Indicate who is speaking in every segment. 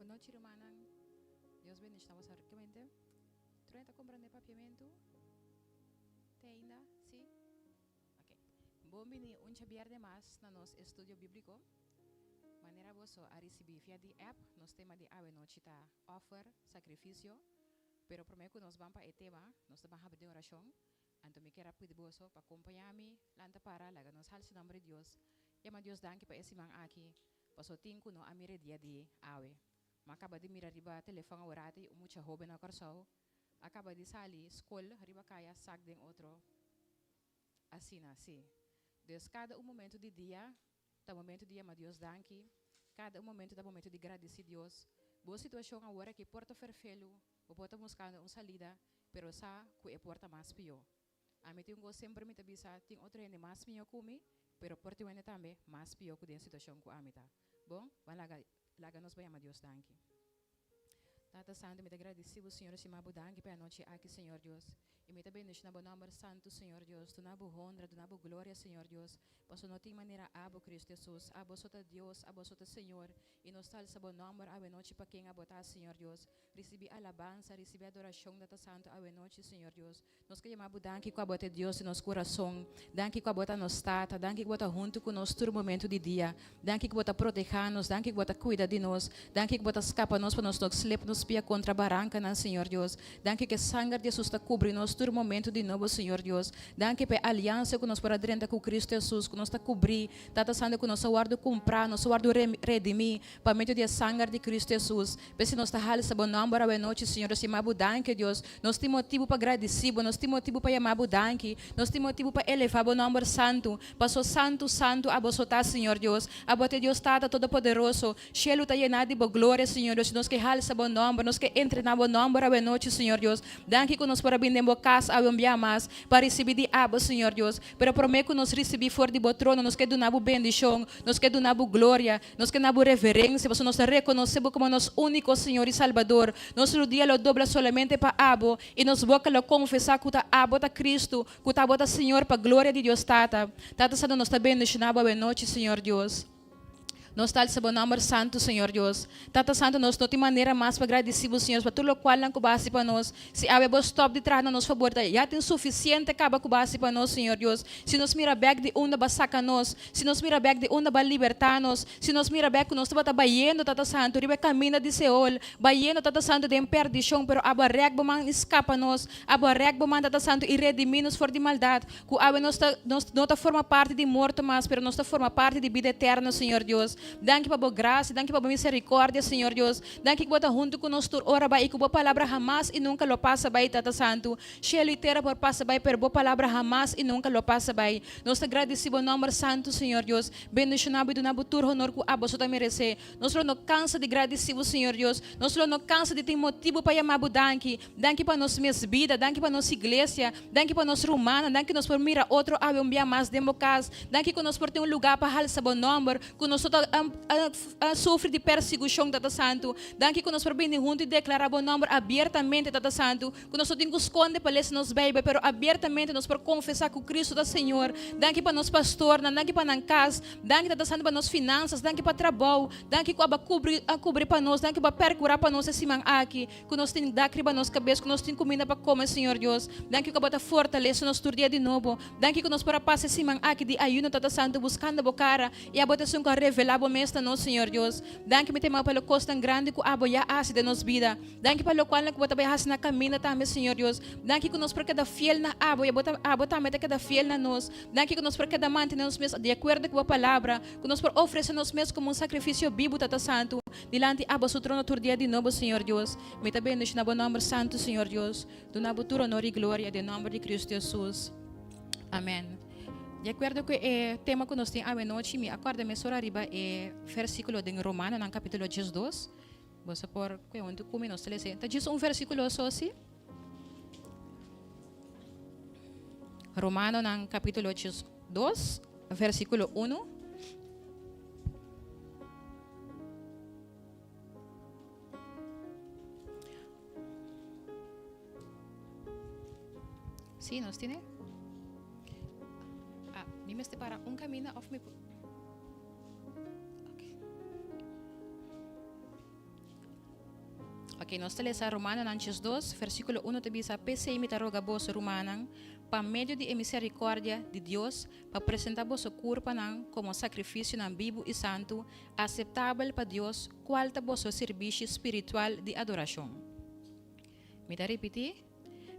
Speaker 1: noite, irmã. Deus bendiga você ricamente. Tu está comprando papiamento? Tem ainda? Sim? Ok. Bom dia, um viernes mais no nosso estudo bíblico. Maneira você a receber via de app, nós temos de ave noite tá offer, sacrifício, pero prometo que nós vamos para o tema, nós vamos fazer uma oração. Então me quero pedir você para acompanhar-me, lanta para lá, nós halse nome de Deus. E mas Deus danke para esse man aqui, para so tinco no amire dia de ave. Acaba de mirar riba telefone orati, muita roupa na corção. Acaba de sair, escola, riba caia, sac de outro. Assim, assim. Deus, cada momento de dia, tá momento de ama Deus danke. Cada momento tá momento de agradecer Deus. Boa situação agora que porta ferfelo, o porta buscando uma salida, pero sa que é porta mais pior. A mim tenho sempre me tabisa, tem outro ende mais pior comigo, pero porta o ende também mais pior que a situação que a mim tá. Bom, vai lá nos vai amar Deus danke. Tata Santo, me agradecido, Senhor, se me danke para a noite aqui, Senhor Deus. E me também nos nabo nome santo, Senhor Deus. Tu nabo honra, tu nabo glória, Senhor Deus. Posso não ter maneira abo Cristo Jesus, abo sota Deus, abo sota Senhor. E nos tal sabo nome a noite para quem abotar, Senhor Deus. Recebi alabança, recebi adoração, Tata Santo, a noite, Senhor Deus. Nós queremos abo danke com a bote Deus em nosso coração. Danke com a bota nos tata, danke com a bota junto com nós todo momento de dia. Danke com a bota proteger-nos, danke com a bota cuida de nós. Danke com a bota escapa nos para nós não slip nos pia contra a barranca, não, Senhor Deus. Danke que sangue de Jesus está cobre nós todo momento de novo, Senhor Deus. Danke pela aliança que nós para dentro com Cristo Jesus, que nós está cobrir, Tata Santo, que nós guardo comprar, nós guardo redimir, para meio de sangue de Cristo Jesus. Pensa nós está halsa bom nome para a noite, Senhor, se mabu danke, Deus. Nós temos motivo para agradecer, nós temos motivo para chamar danke, nós temos motivo para elevar o nome santo, passou santo, santo, a você tá, Senhor Deus. A bote Deus Tata todo poderoso, cielo está llenado de glória, Senhor Deus. Nós que halsa bom nome, nós que entre na bom nome para a noite, Senhor Deus. Danke que nós para vir em casa a enviar mais para receber de abo, Senhor Deus. Pero prometo que nós receber fora de trono, nós que do nabo bendição, nós que do nabo glória, nós que nabo reverência, você nos reconhecemos como nosso único Senhor e Salvador. Nosso dia lo dobla solamente para abo e nos boca lo confessar que tá abo tá Cristo, que tá abo tá Senhor para glória de Deus Tata. Tata Santo nós também nos nabo a noite, Senhor Deus. Nós estamos sabendo o nome santo, Senhor Deus. Tata Santo, nós não temos maneira mais para agradecer o Senhor, para tudo o qual não base para nós. Se há um stop de trás, nos favor, já tem suficiente acaba com base para nós, Senhor Deus. Se nos mira bem de onde vai sacar nós, se nos mira bem de onde vai libertar nós, se nos mira bem que nós estamos baiando, Tata Santo, riba caminho de Seol, baiando, Tata Santo, de perdição, pero aba reg man escapa nós, aba reg man, Tata Santo, e redimir-nos for de maldade, que aba nós não forma parte de morto, mas, pero nós forma parte de vida eterna, Senhor Deus. Danke para a graça, danke para a misericórdia, Senhor Deus. Danke que bota junto com nós ora vai e que boa palavra jamás e nunca lo passa vai, Tata Santo. Cielo e terra por passa vai, pero boa palavra jamás e nunca lo passa vai. Nós te agradecemos o nome santo, Senhor Deus. Bendicionado e do nabutur honor que a você merece. Nós não cansa de agradecer o Senhor Deus. Nós não cansa de ter motivo para chamar o danke. Danke para nossa vida, danke para nossa igreja, danke para nossa romana, danke nós por mirar outro ave um dia mais dentro da casa. Danke que nós por ter lugar para halsa bom nome, que nós sofre de perseguição, Tata Santo. Danke que nós por bem junto e declarar o nome abertamente, Tata Santo. Que nós não temos que esconder para ler nos bebê, pero abertamente nós por confessar que o Cristo é Senhor. Danke para nós pastor, danke para nós casa, danke, Tata Santo, para nós finanças, danke para trabalho, danke que aba cobrir para nós, danke para percurar para nós esse man aqui, que nós temos dacri para nós cabeça, que nós temos comida para comer, Senhor Deus. Danke que aba fortalece nós todo dia de novo. Danke que nós para passar esse man aqui de ayuno, Tata Santo, buscando a cara e a botação que revelar o mestre nosso Senhor Deus. Danke me tema pelo costo tão grande que abo já hace de nos vida. Danke pelo qual que bota bem hace na caminho também, Senhor Deus. Danke que nós por cada fiel na abo e bota abo também cada fiel na nós. Danke que nós por cada manter nos mesmos de acordo com a palavra, que nós por oferecer nos mesmos como um sacrifício vivo, Tata Santo. Dilante abo su trono todo dia de novo, Senhor Deus. Me também nos na bom nome santo, Senhor Deus. Do nabo tu honor e glória de nome de Cristo Jesus. Amém. De acordo com o tema que nós temos a noite, me acorda me só arriba é versículo de Romano, no capítulo 12. Você por que onde come nós lê. Tá diz um versículo só assim. Romano, no capítulo 12, versículo 1. Sim, nós temos. Me para um caminho of me. Okay. Ok, nós temos a Romanos 2, versículo 1 te bisa, PC imita roga vos Romanan, para meio de misericórdia de Deus, para apresentar vosso corpo como sacrifício vivo e santo, aceitável para Deus, qual é vosso serviço espiritual de adoração. Me dá repetir?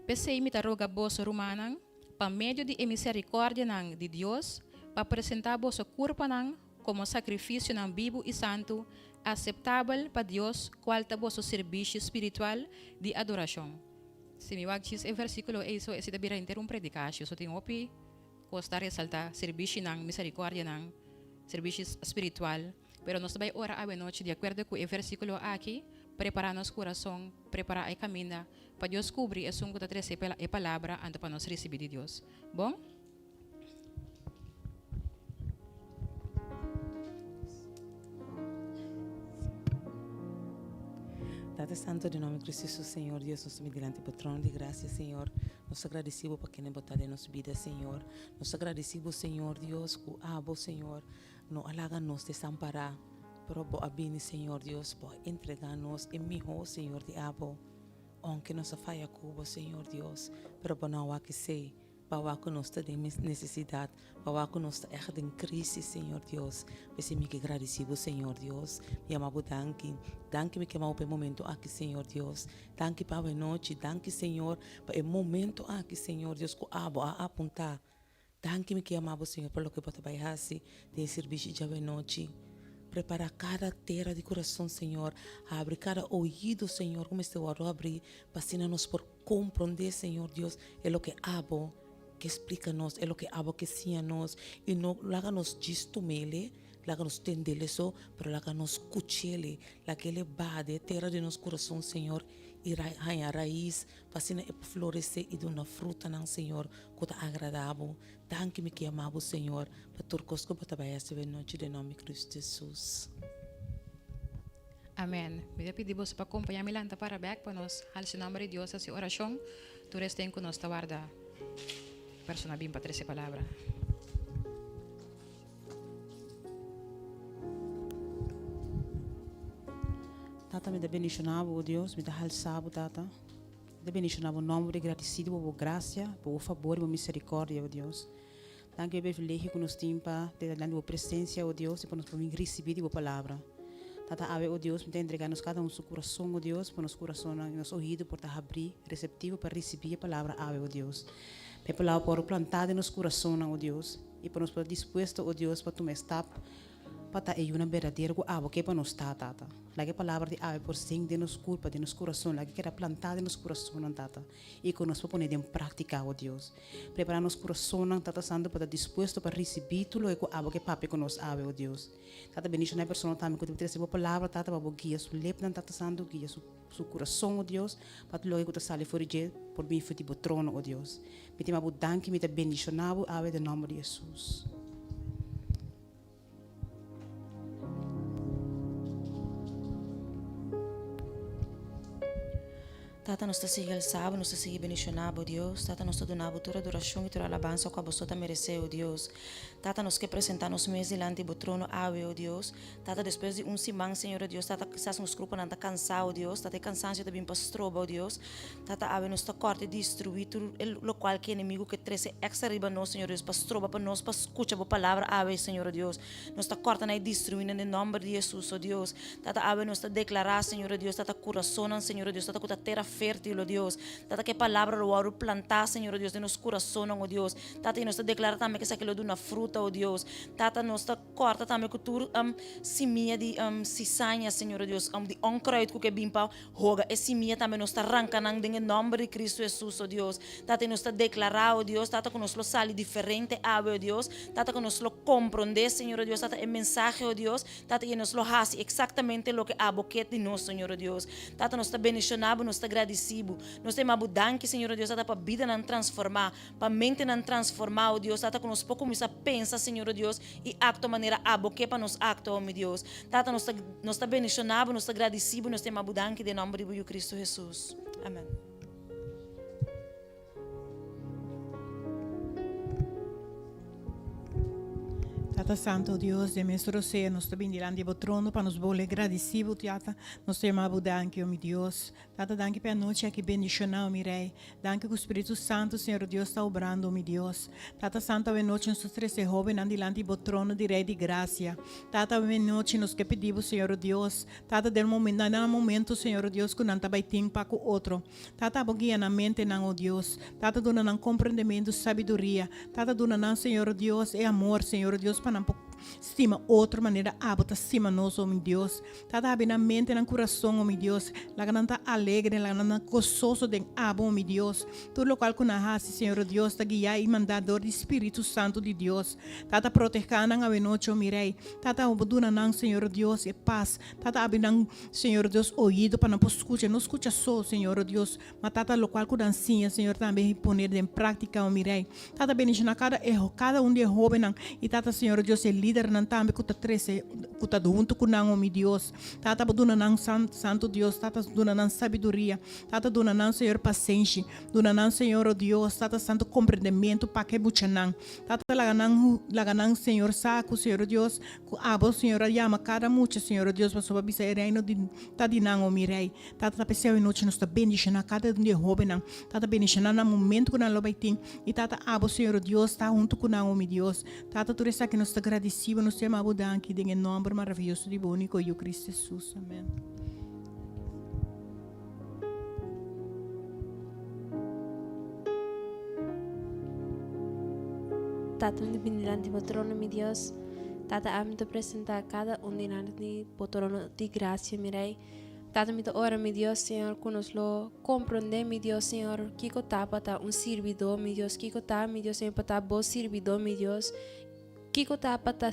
Speaker 1: PC imita roga vos Romanan, para meio de misericórdia de Deus, para apresentar vosso corpo como sacrifício vivo e santo, aceitável para Deus, qual é vosso serviço espiritual de adoração. Se me wagis e versículo isso é se devia ter predicação, so tem opi costa resalta serviço misericórdia serviço espiritual, pero nós vai ora a noite de acordo com o versículo aqui, preparar nosso coração, preparar a caminho para Deus cobrir e sungo da trece a palavra antes para nós receber de Deus. Bom?
Speaker 2: Date santo de nome Cristo Jesus, Senhor Deus, nós estamos diante do trono de graça, Senhor. Nós agradecemos por quem é botado em nossa vida, Senhor. Nós agradecemos, Senhor Deus, que abo, Senhor, não alaga-nos desamparar, pero bo abini, Senhor Deus, por entregar-nos em miho, Senhor de abo. Aunque nossa falha cubo, Senhor Deus, pero por não há que sei. Para que nós temos necessidade, para que nós estamos em crise, Senhor Deus. Mas me agradecemos, Senhor Deus. Me amabo danke. Danke me que amabo pelo momento aqui, Senhor Deus. Danke para a noite. Danke, Senhor, para o momento aqui, Senhor Deus, que abo a apontar. Danke me que amabo, Senhor, por lo que pode fazer de serviço de a noite. Prepara cada terra de coração, Senhor. Abre cada ouvido, Senhor, como este oro abrir, para nos por compreender, Senhor Deus, é o que abo. Que explica-nos, é o que abo que ensina-nos, e não laga-nos distumele, laga-nos tendele só, pero laga-nos cuchele, laga-ele bade, terra de nosso coração, Senhor, e a raiz, para florescer e dar uma fruta, não, Senhor, que é agradável. Danke-me que amavo, Senhor, para turcos que para trabalhar esta noite, de nome de Cristo Jesus.
Speaker 1: Amém. Me pedimos para acompanhar-me lá para back, para nós, al nome de Deus, essa oração, tu restem com nós, guarda. Persona bem para 13 palavras.
Speaker 3: Tata, me dá bendicionado, oh Deus, me dá alçado, Tata. Me dá bendicionado o nome de agradecido por graça, por favor, por misericórdia, oh Deus. Danke pelo privilégio que nos temos para ter a tua presença, oh Deus, e para nos poder receber a tua palavra. Tata, ave, oh Deus, me dá entregar-nos cada seu coração, oh Deus, para nosso coração, nosso ouvido, para estar abrir, receptivo para receber a palavra, ave, oh Deus. Me palavra para plantar em nosso coração, oh Deus, e para nos estar disposto, oh Deus, para tomar step, para estar em uma verdadeira abo que para nós está, Tata. Lagi palavra de ave por sim de nos culpa, de nos coração, lagi que era plantada em nosso coração, Tata, e que nós podemos em prática, oh Deus. Preparar nosso coração, Tata Santo, para estar disposto para receber tudo o que abo que papi com nós, ave, oh Deus. Tata, bendição na pessoa também, que tu tens a palavra, Tata, para guiar seu lep, Tata Santo, guiar seu coração, oh Deus, para tu logo que tu sali fora de por bem feito o trono, oh Deus. Me te mabu danke, me te bendicionado, ave, em nome de Jesus.
Speaker 4: Tata, nós te siga el sábado, nós te siga bendicionado, Deus. Tata, nós te donamos toda adoração e toda alabança que a você mereceu, Deus. Tata, nós que apresentamos mês diante do trono, ave, oh Deus. Tata, depois de semana, Senhor, Deus, Tata, quizás nos grupos não está cansado, Deus. Tata, cansaço também pastroba, Deus. Tata, ave, nós está corte e destruir tudo o local que é inimigo que trece extra riba nós, Senhor, Deus, pastroba para nós, para escutar a palavra, ave, Senhor, Deus. Nós está cortando e destruindo em nome de Jesus, oh Deus. Tata, ave, nós está declarar, Senhor, Deus, Tata, coração, Senhor, Deus, Tata, com a terra fértil, oh Deus. Tata, que palavra lo oro plantar, Senhor Deus, de nosso coração, oh Deus. Tata, e nós declara também que isso aquilo de uma fruta, oh Deus. Tata, nós corta também que tu seminha de cisanha, Senhor Deus, de onkruid que bimpa roga, e seminha também nós arrancando em nome de Cristo Jesus, oh Deus. Tata, e nós declarar, oh Deus, Tata, que nós lo sali diferente, ave, oh Deus. Tata, que nós lo compreender, Senhor Deus, Tata, el mensaje, oh Deus. Tata, e nós lo hace exatamente lo que aboquete de nós, Senhor Deus. Tata, nós está bendicionado, nós está agradecido. Nós temos abundância, Senhor Deus, para a vida não transformar, para a mente não transformar, oh Deus, Tata, que nós pouco começar a pensar, Senhor Deus, e acto de maneira aboque para nos acto, oh meu Deus. Tata, nós está bendicionado, nós está agradecido, nós temos abundância de nome de Cristo Jesus. Amém.
Speaker 5: Tata Santo Deus, de mestre você, nós também diante do trono para nos bole agradecido, Tata, nós te amamos, danke, meu Deus. Tata, danke pela noite aqui bendicional, meu Rei. Danke que o Espírito Santo, Senhor Deus, está obrando, meu Deus. Tata Santo, a noite nós três jovens diante do trono de Rei de graça. Tata, a noite nós que pedimos, Senhor Deus. Tata, del momento, no momento, Senhor Deus, que não está bem para o outro. Tata, aboguia na mente, não, Deus. Tata, dona não compreendimento, sabedoria. Tata, dona não, Senhor Deus, é amor, Senhor Deus, para não estima outra maneira abota cima nós, oh meu Deus. Tata abre na mente, no coração, oh meu Deus. La gananta alegre, la gananta gozoso de abo, oh meu Deus. Tudo local que nahasi, Senhor Deus, ta guia e mandador do Espírito Santo de Deus. Tata proteja nang ave noite, oh meu Rei. Tata obeduna nang, Senhor Deus, e paz. Tata abre nang, Senhor Deus, ouído para não escutar, não escuta só, Senhor Deus. Mas tata local que dancinha, Senhor, também poner em prática, oh meu Rei. Tata bendiga cada erro, cada de jovem nang. E tata, Senhor Deus, é líder nan tambe kuta trece kuta junto com nang, oh meu Deus. Tata duna nang santo Deus, tata duna nang sabedoria, tata duna nang, Senhor, paciência, duna nang, Senhor, oh Deus, tata santo compreendimento para que bucha nang. Tata laganang, Senhor, saco, Senhor Deus, abo, Senhor, llama cada mucha, Senhor Deus, para sua bisa reino de tadinang, oh meu Rei. Tata pessoa e noite nos está bendicionando cada dia jovem nang, tata bendicionando no momento que nang lo baitim e tata abo, Senhor Deus, está junto com nang, oh meu Deus. Tata tudo isso que nos está agradecido, nos tema abudanque, em nome maravilhoso de único eu Cristo Jesus. Amém.
Speaker 6: Tata, me bendiante do trono, meu Deus. Tata, amo te apresentar cada diante do trono de graça, meu Rei. Tata, me ora, meu Deus, Senhor, que nos lo compreender, meu Deus, Senhor, que está para servidor, meu Deus, que está, meu Deus, Senhor, para bom servidor, meu Deus, que está para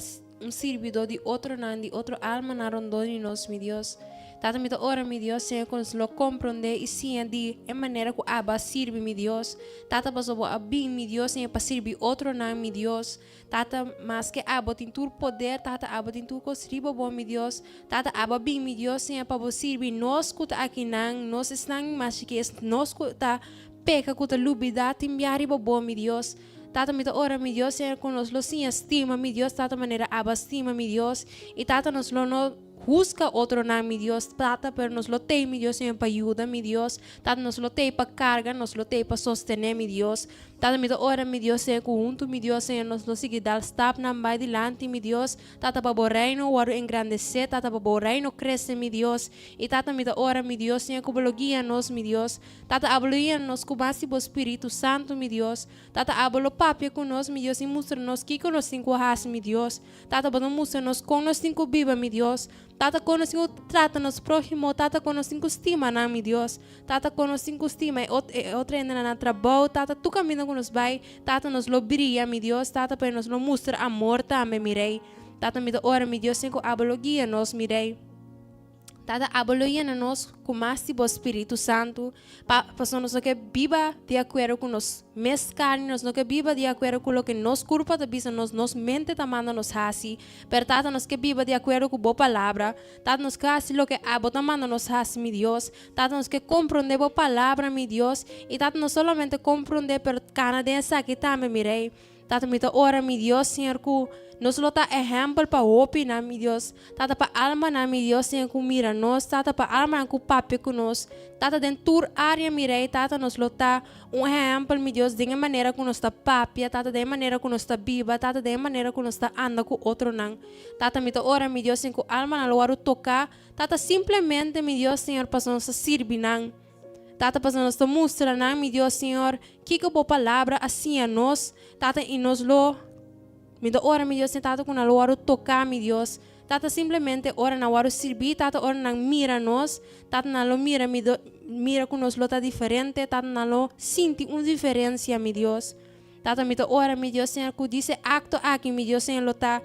Speaker 6: servidor de outro nome, de outro alma na rondona de nós, meu Deus. Tata, me ora, meu Deus, Senhor, que nos lo compreender e sim de maneira que Abba sirve, meu Deus. Tata, para a bem, meu Deus, Senhor, para servir outro nome, meu Deus. Tata, mas que Abba tem tu poder, Tata, Abba tem tu construir, bom, meu Deus. Tata, Abba bem, meu Deus, Senhor, para servir nós que está aqui, nós estamos, mas que nós que está peca, que está lubida, timbiari, bom, meu Deus. Tata, me ora, meu Deus, Senhor, que nos lo sim estima, meu Deus, Tata, maneira Abba estima, meu Deus. E Tata, nos lo no busca outro nome, meu Deus, Tata, pero nos lo tem, meu Deus, Senhor, para ajuda, meu Deus. Tata, nos lo tem para carga, nos lo tem para sostener, meu Deus. Tata, me ora, meu Deus, Senhor, junto, meu Deus, Senhor, nos lo sigue dar stop na vai delante, meu Deus. Tata, para o reino, o engrandecer, Tata, para o reino crescer, meu Deus. E Tata, me ora, meu Deus, Senhor, que guia-nos, meu Deus. Tata, guia-nos com base do Espírito Santo, meu Deus. Tata, ablo papia conosco, meu Deus, e mostra-nos que nós cinco raças, meu Deus. Tata, para mostrar-nos com nós cinco viva, meu Deus. Tata, conosco trata-nos próximo, Tata, conosco estima, não, meu Deus. Tata, conosco estima, outra ainda na trabalho, Tata, tu caminha conosco, vai, Tata, nos lo brilha, meu Deus, Tata, para nos lo mostra amor também, meu Rei. Tata, me ora, meu Deus, cinco ablo guia-nos, meu Rei. Tata, aboloia-nos com mais do Espírito Santo, para nós que viva de acordo com nós mes carne, nós que viva de acordo com o que nos corpo da bisa, nos mente tamanda nos hasi, pero Tata, nós que viva de acordo com boa palavra, Tata, nós que hasi lo que abo tamanda nos hasi, mi Deus, Tata, nós que compreende boa palavra, mi Deus, e Tata, não solamente compreende, pero canadense aqui também, mi Rei. Tata, me ora, mi Deus, Senhor, que nos lo ta exemplo para opinar, mi Deus. Tata, para alma na, mi Deus, Senhor, que mira nós. Tata, para alma na, que papi com nós. Tata, dentro da área, mi Rei, Tata, nos lo ta exemplo, mi Deus, de maneira que nós ta papi, Tata, de maneira que nós ta viva, Tata, de maneira que nós ta anda com outro não. Tata, me ora, mi Deus, Senhor, que alma na lo tocar. Tata, simplesmente, mi Deus, Senhor, para nós servir, não. Tata, para nós te mostrar, não, meu Deus, Senhor, que boa palavra assim a nós, Tata, e nos lo, me ora, meu Deus, Tata, com a lo tocar, meu Deus, Tata, simplesmente, ora na hora servir, Tata, ora na mira nós, Tata, na lo mira, mira com nós lo tá diferente, Tata, na lo sente uma diferença, meu Deus, Tata, me ora, meu Deus, Senhor, que diz acto aqui, meu Deus, Senhor, lo tá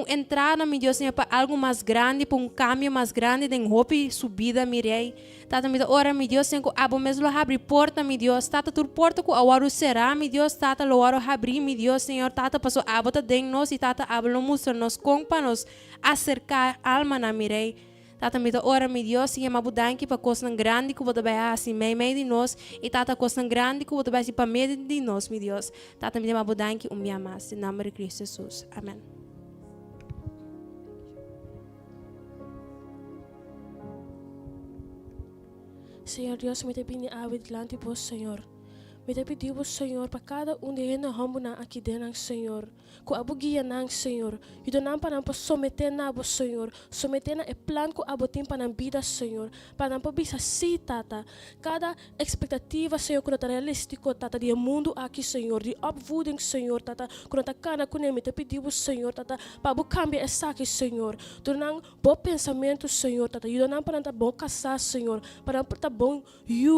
Speaker 6: entrada, meu Deus, Senhor, para algo mais grande, para cambio mais grande, de hope subida, meu Rei. Tata, me ora, meu Deus, Senhor, abo mesmo abre porta, meu Deus. Tata, tu porta que agora será, meu Deus, Tata, lo agora abrir, meu Deus, Senhor. Tata, passou abo tá dentro nós e Tata, abo lo mostra-nos com para nos acercar alma na, meu Rei. Tata, me ora, meu Deus, Senhor, mabudanque para coisa grande que você vai assim, meio de nós, e Tata, coisa grande que você vai assim, para meio de nós, meu Deus. Tata, me mabudanque, me amas, em nome de Cristo Jesus. Amém.
Speaker 7: Senhor Deus, me te pedi ave delante vos, Senhor. Me te pedimos, Senhor, para cada um de eles aqui dentro, Senhor. Que a guia não, Senhor. E do não para someter na vos, Senhor. Someter na plano que a tem para a vida, Senhor. Para não poder assim, tata. Cada expectativa, Senhor, que não está realístico, tata, de mundo aqui, Senhor. De upvoeding, Senhor, tata. Que não está cana com me te pedimos, Senhor, tata. Para cambiar essa aqui, Senhor. Do não bom pensamento, Senhor, tata. E do não para não bom casar, Senhor. Para não para bom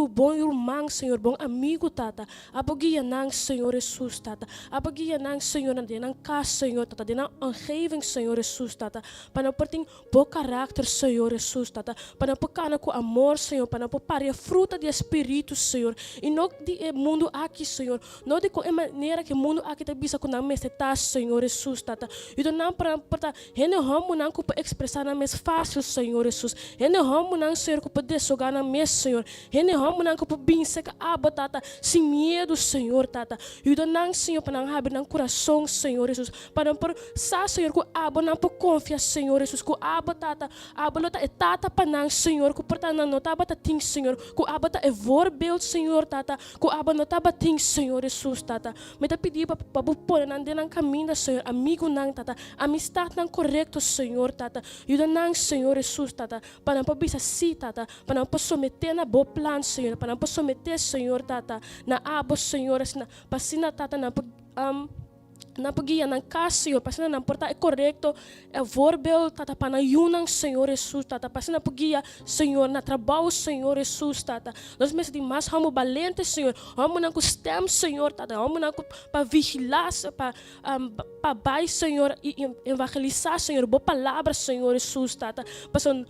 Speaker 7: bom irmão, Senhor, bom amigo, tata. Abagia nang Senhor Jesus, tata. Abagia nang Senhor na de nang kas, Senhor, tata. De nang omgeving, Senhor Jesus, tata. Para não perting bom caráter, Senhor Jesus, tata. Para não pecana com amor, Senhor. Para não parir a fruta de Espírito, Senhor. E não de mundo aqui, Senhor. Não de com a maneira que o mundo aqui te bisa com a mesa, Senhor Jesus, tata. E do não para rene homo não que para expressar na mesa fácil, Senhor Jesus. Rene homo não, Senhor, que para desogar na mesa, Senhor. Rene homo não que para bem seca aba, tata. Sem medo, Senhor, tata. E do não, Senhor, para não abrir no coração, Senhor Jesus. Para não sa, Senhor, que aba não por confiar, Senhor Jesus. Que aba, tata. Aba não é tata para não, Senhor. Que porta não notava ting, Senhor. Que aba tá é vorbel, Senhor, tata. Que aba não tava ting, Senhor Jesus, tata. Me te pedi para pôr não de não caminho, Senhor. Amigo não, tata. Amistad não correto, Senhor, tata. E do não, Senhor Jesus, tata. Para não bisa si, tata. Para não someter na bom plano, Senhor. Para não someter, Senhor, tata. Na abo, Senhor, pasina tata na pagia na casa, Senhor, pasina na porta é correto, é vorbel, tata, para yunang, Senhor Jesus, tata, pasina pagia, Senhor, na trabalho, Senhor Jesus, tata, nós mesmos de mais ramo valente, Senhor, ramo não custem, Senhor, tata, ramo não para vigilar, para bai, Senhor, e evangelizar, Senhor, boa palavra, Senhor Jesus, tata, pasina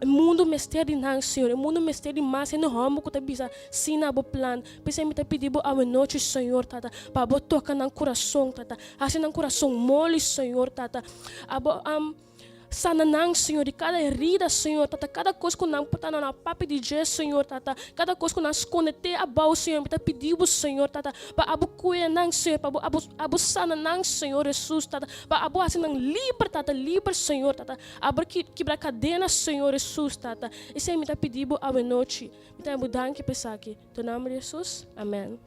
Speaker 7: mundo mistério não, Senhor, mundo mistério mais no ramo que te bisa sina bo plan, precisa me te pedir bo a noite, Senhor, tata, para bo tocar no coração, tata, assim no coração mole, Senhor, tata, abo sana não, Senhor, de cada herida, Senhor, tata, cada coisa que não pode na papi de Jesus, Senhor, tata, cada coisa que não esconde te abau, Senhor, me te pedimos, Senhor, tata, para abu cuia não, Senhor, para abu sana não, Senhor Jesus, tata, para abu assim não livre, tata, livre, Senhor, tata, abu quebra cadena, Senhor Jesus, tata, e se me te pedimos a noite, me te mudar que pensar aqui, no nome de Jesus, amém.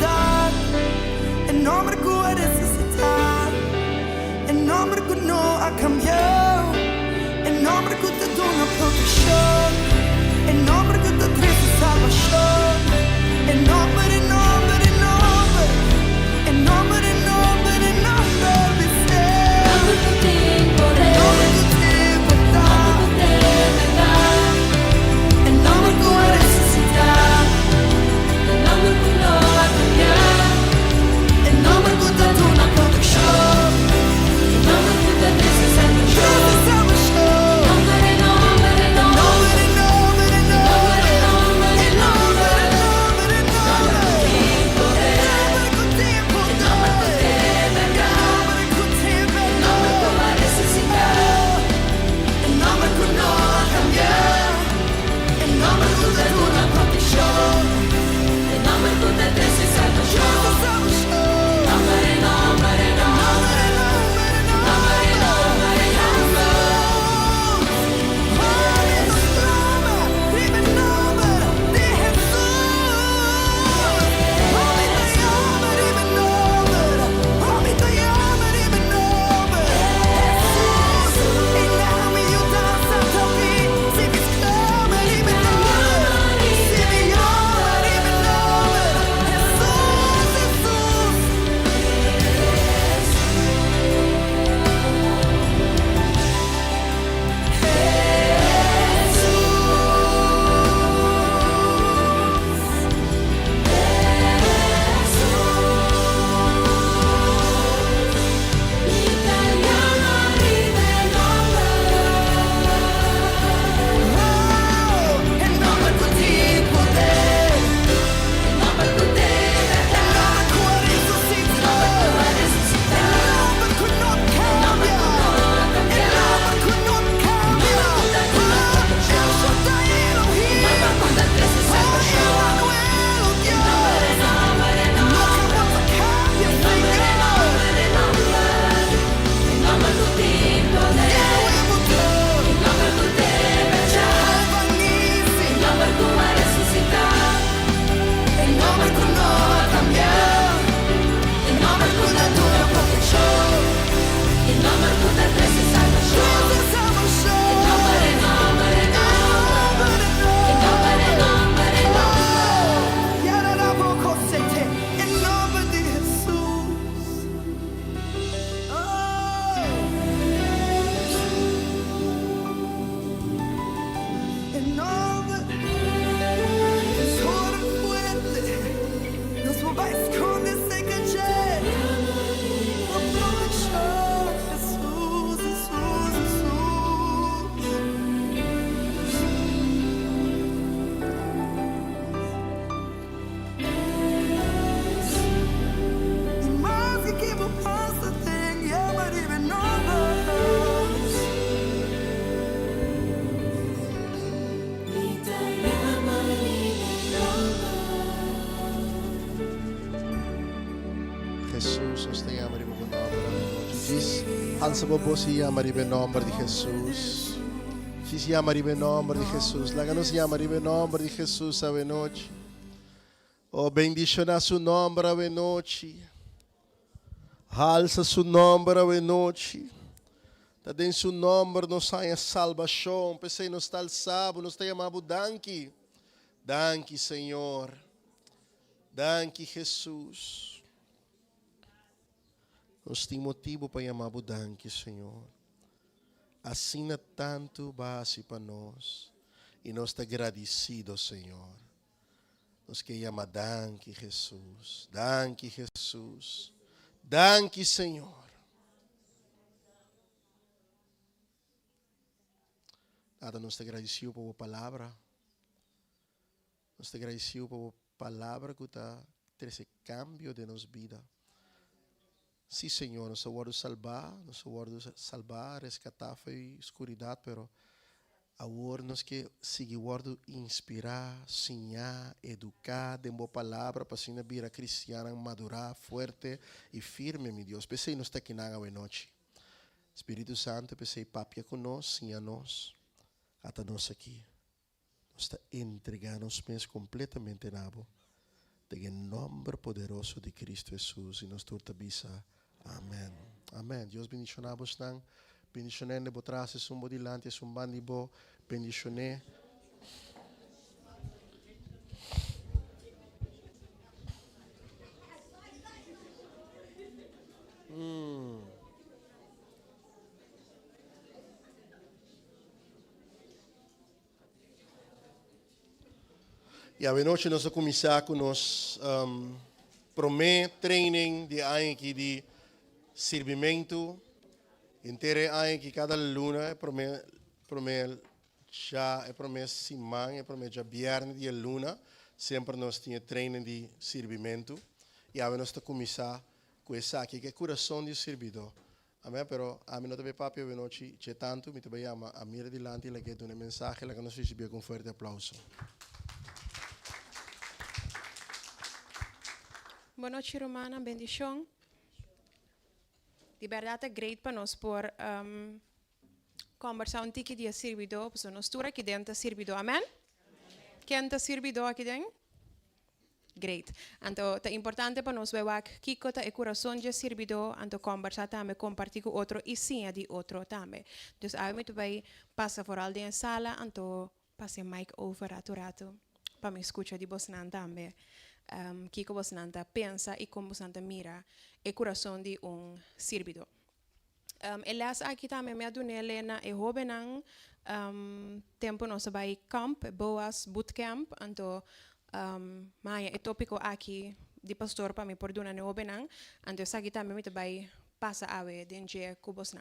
Speaker 8: ayudar, el nombre que voy a necesitar, el nombre que no ha cambiado, el nombre que te da una protección, el nombre que te trae salvación, el nombre, el nombre, el nombre, el nombre, el nombre, el nombre de ser, el nombre que te importa, el nombre que voy a necesitar, el nombre que no va a cambiar, el nombre que te da una protección, el nombre que te trae salvación, el nombre, el nombre, el nombre, el nombre, el nombre, el nombre, el nombre, el nombre, el nombre que te importa, el nombre que te verdad, el nombre que va a necesitar, el nombre que no va a cambiar, el nombre que te da una protección, el nombre que te trae salvación, el nombre, el nombre, el nombre, el nombre, el nombre, el nombre. Dime el nombre de Jesús. Dime el nombre. Dime el nombre. Jesús. Él ama y ayuda a mí. Si me clama, dime el nombre. Si me llama, dime el nombre. El nombre que tiene poder, el nombre que te verdad, el nombre que resucita, el nombre que no cambia, el nombre que no cambia. El Shaddai Elohim, Emmanuel, Dios, no que cambia, Señor. El nombre que no va a cambiar, el nombre que te da una protección, el nombre que te trae salvación, el nombre, el nombre, el nombre, el nombre, el nombre, el nombre. Y ahora la boca sete, el nombre de Jesús. El nombre es fuerte, nos va a esconder ese caché. Jesús, Jesús, Jesús. Y más que vos pasa, te llamaré de nombres.
Speaker 9: Jesus, nós te amaremos com o nome de Jesus. Alça a voz e amaremos em nome de Jesus. Diz amaremos em nome de Jesus. Láganos amaremos em nome de Jesus ave noite. Oh, bendicionar seu nome ave noite. Alça seu nome ave noite. Tá dentro seu nome nos há salvação. Pensei nos tal sábado, nos te amamos danke. Danke, Senhor. Danke, Jesus. Nós temos motivo para chamar o danke, Senhor. Assina tanto base para nós. E nós estamos agradecidos, Senhor. Nós queremos chamar danke, Jesus. Danke, Jesus. Danke, Senhor. Nada, nós te agradecemos por a palavra. Nós te agradecemos por a palavra que está tendo esse cambio de nossa vida. Sim, Senhor, nós vamos salvar, resgatar a escuridão, pero agora nós que seguimos inspirar, ensinar, educar, de boa palavra para assim a vida cristiana madurar, forte e firme, meu Deus. Pensei nós está aqui na noite. Espírito Santo, pensei papia conosco, ensina nós, até nós aqui. Nós está entregando os pés completamente na En el nombre poderoso de Cristo Jesús y nuestro tabisa. Amén. Amén. Dios bendicionamos nang. Bendicionen bo trás es un bo dilante es un bandibo. Bendicioné. E a noite nós vamos começar com nós training de ano aqui de servimento. Inteiro ano que cada luna é já é semana é já viernes de luna sempre nós tinha training de servimento e agora nós vamos começar com essa aqui que é coração de servidor. Amém, pero a mim não tem papo a noite c'è tanto me também a mira dilante e que uma mensagem que nós recebemos com forte aplauso.
Speaker 10: Boa noite, Romana. Bendição. De verdade, é great para nós por conversar tique de servidor. Porque nós estamos aqui dentro servidor. Amém? Quem está servidor aqui dentro? Great. Então, é importante para nós ver que é o coração de servidor. Então, conversar também, compartilhar com outro e sim de outro também. Então, a gente vai passar por ali na sala. Então, passe mic over rato para me escutar de você também. Que você pensa e como você mira o coração de servidor. Elas aqui também me adunele na jovem tempo nós vai camp, boas bootcamp, então é tópico aqui de pastor para me perdoar na jovem então aqui também me vai passar a ver dentro com você.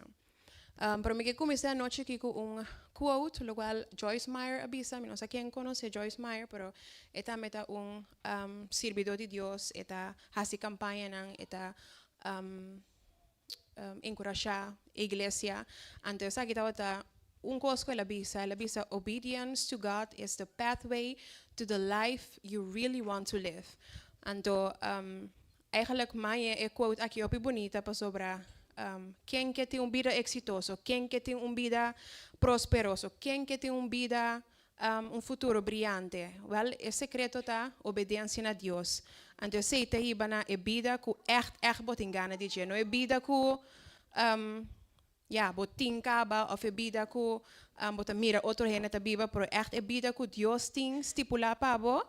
Speaker 10: Para mim que comecei a noite aqui com quote, lo qual Joyce Meyer avisa, não sei quem conhece Joyce Meyer, pero esta meta servidor de Deus, esta hace campanha, esta encorajar a igreja. Então, aqui está coisa que ela avisa, obedience to God is the pathway to the life you really want to live. Então, eigenlijk mais quote aqui op bonita para sobre quem que tem uma vida exitoso, quem que tem uma vida prosperoso, quem que tem uma vida futuro brilhante. Well, o secreto está obediência a Deus. Então, se te iba na vida que echt bot engana de je, não é vida que bot tinkaba of é vida que bot mira outro gente tá viva, pero echt é vida que Deus tem estipula para bo.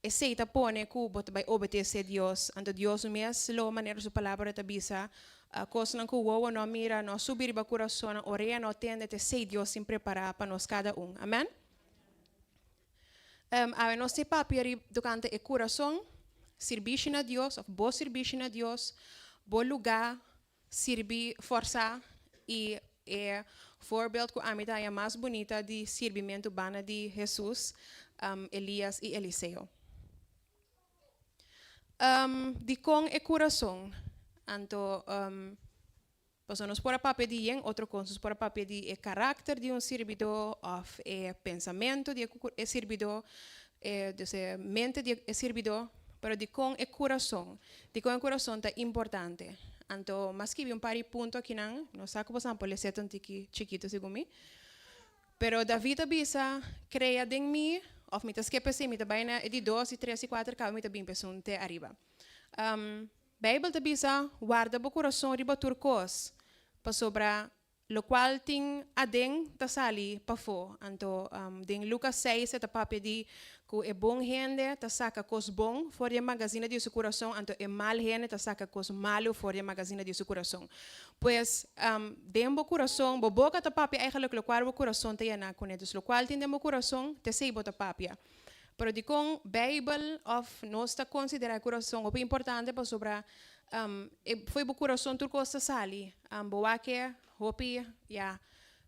Speaker 10: E se te pone que bot vai obedecer a Deus, então Deus mesmo maneira sua palavra te avisa. Coisa que o não mira, não subir para o coração, oreia não tende a ser Deus sem preparar para nós cada Amém? A nós temos papel durante o coração, servir a Deus, ou bom servir a Deus, bom lugar, servir, força e voorbeeld que a medalha mais bonita de servimento bana de Jesus, Elias e Eliseu. De com o coração. Então, nós por papel de outra coisa, por papel de caráter de servidor, ou pensamento de servidor, de mente de servidor, mas de com o coração. De com o coração é importante. Então, mas que um par de pontos aqui não sei como você pode ser tão chiquito segundo mim, pero David avisa crea de mim, ou me esquece se me trabalha de 2 e 3 e 4 cada me bem pessoa até arriba. Bible te bisa guarda bo coração riba turcos pa sobra lo qual ting adeng ta sali pa fo anto ding Lucas 6 eta papi di ku e bom gente ta saca cos bom for de magazine de seu coração anto e mal gente ta saca cos malo for de magazine de seu coração pues dem bo coração bo boca ta papi eigenlijk lo qual bo coração te yana com eles lo qual ting dem bo coração te sei bo ta papi. Pero de com Bible of nós está considerar coração o importante para sobre foi o coração turco esta sali boa que hopi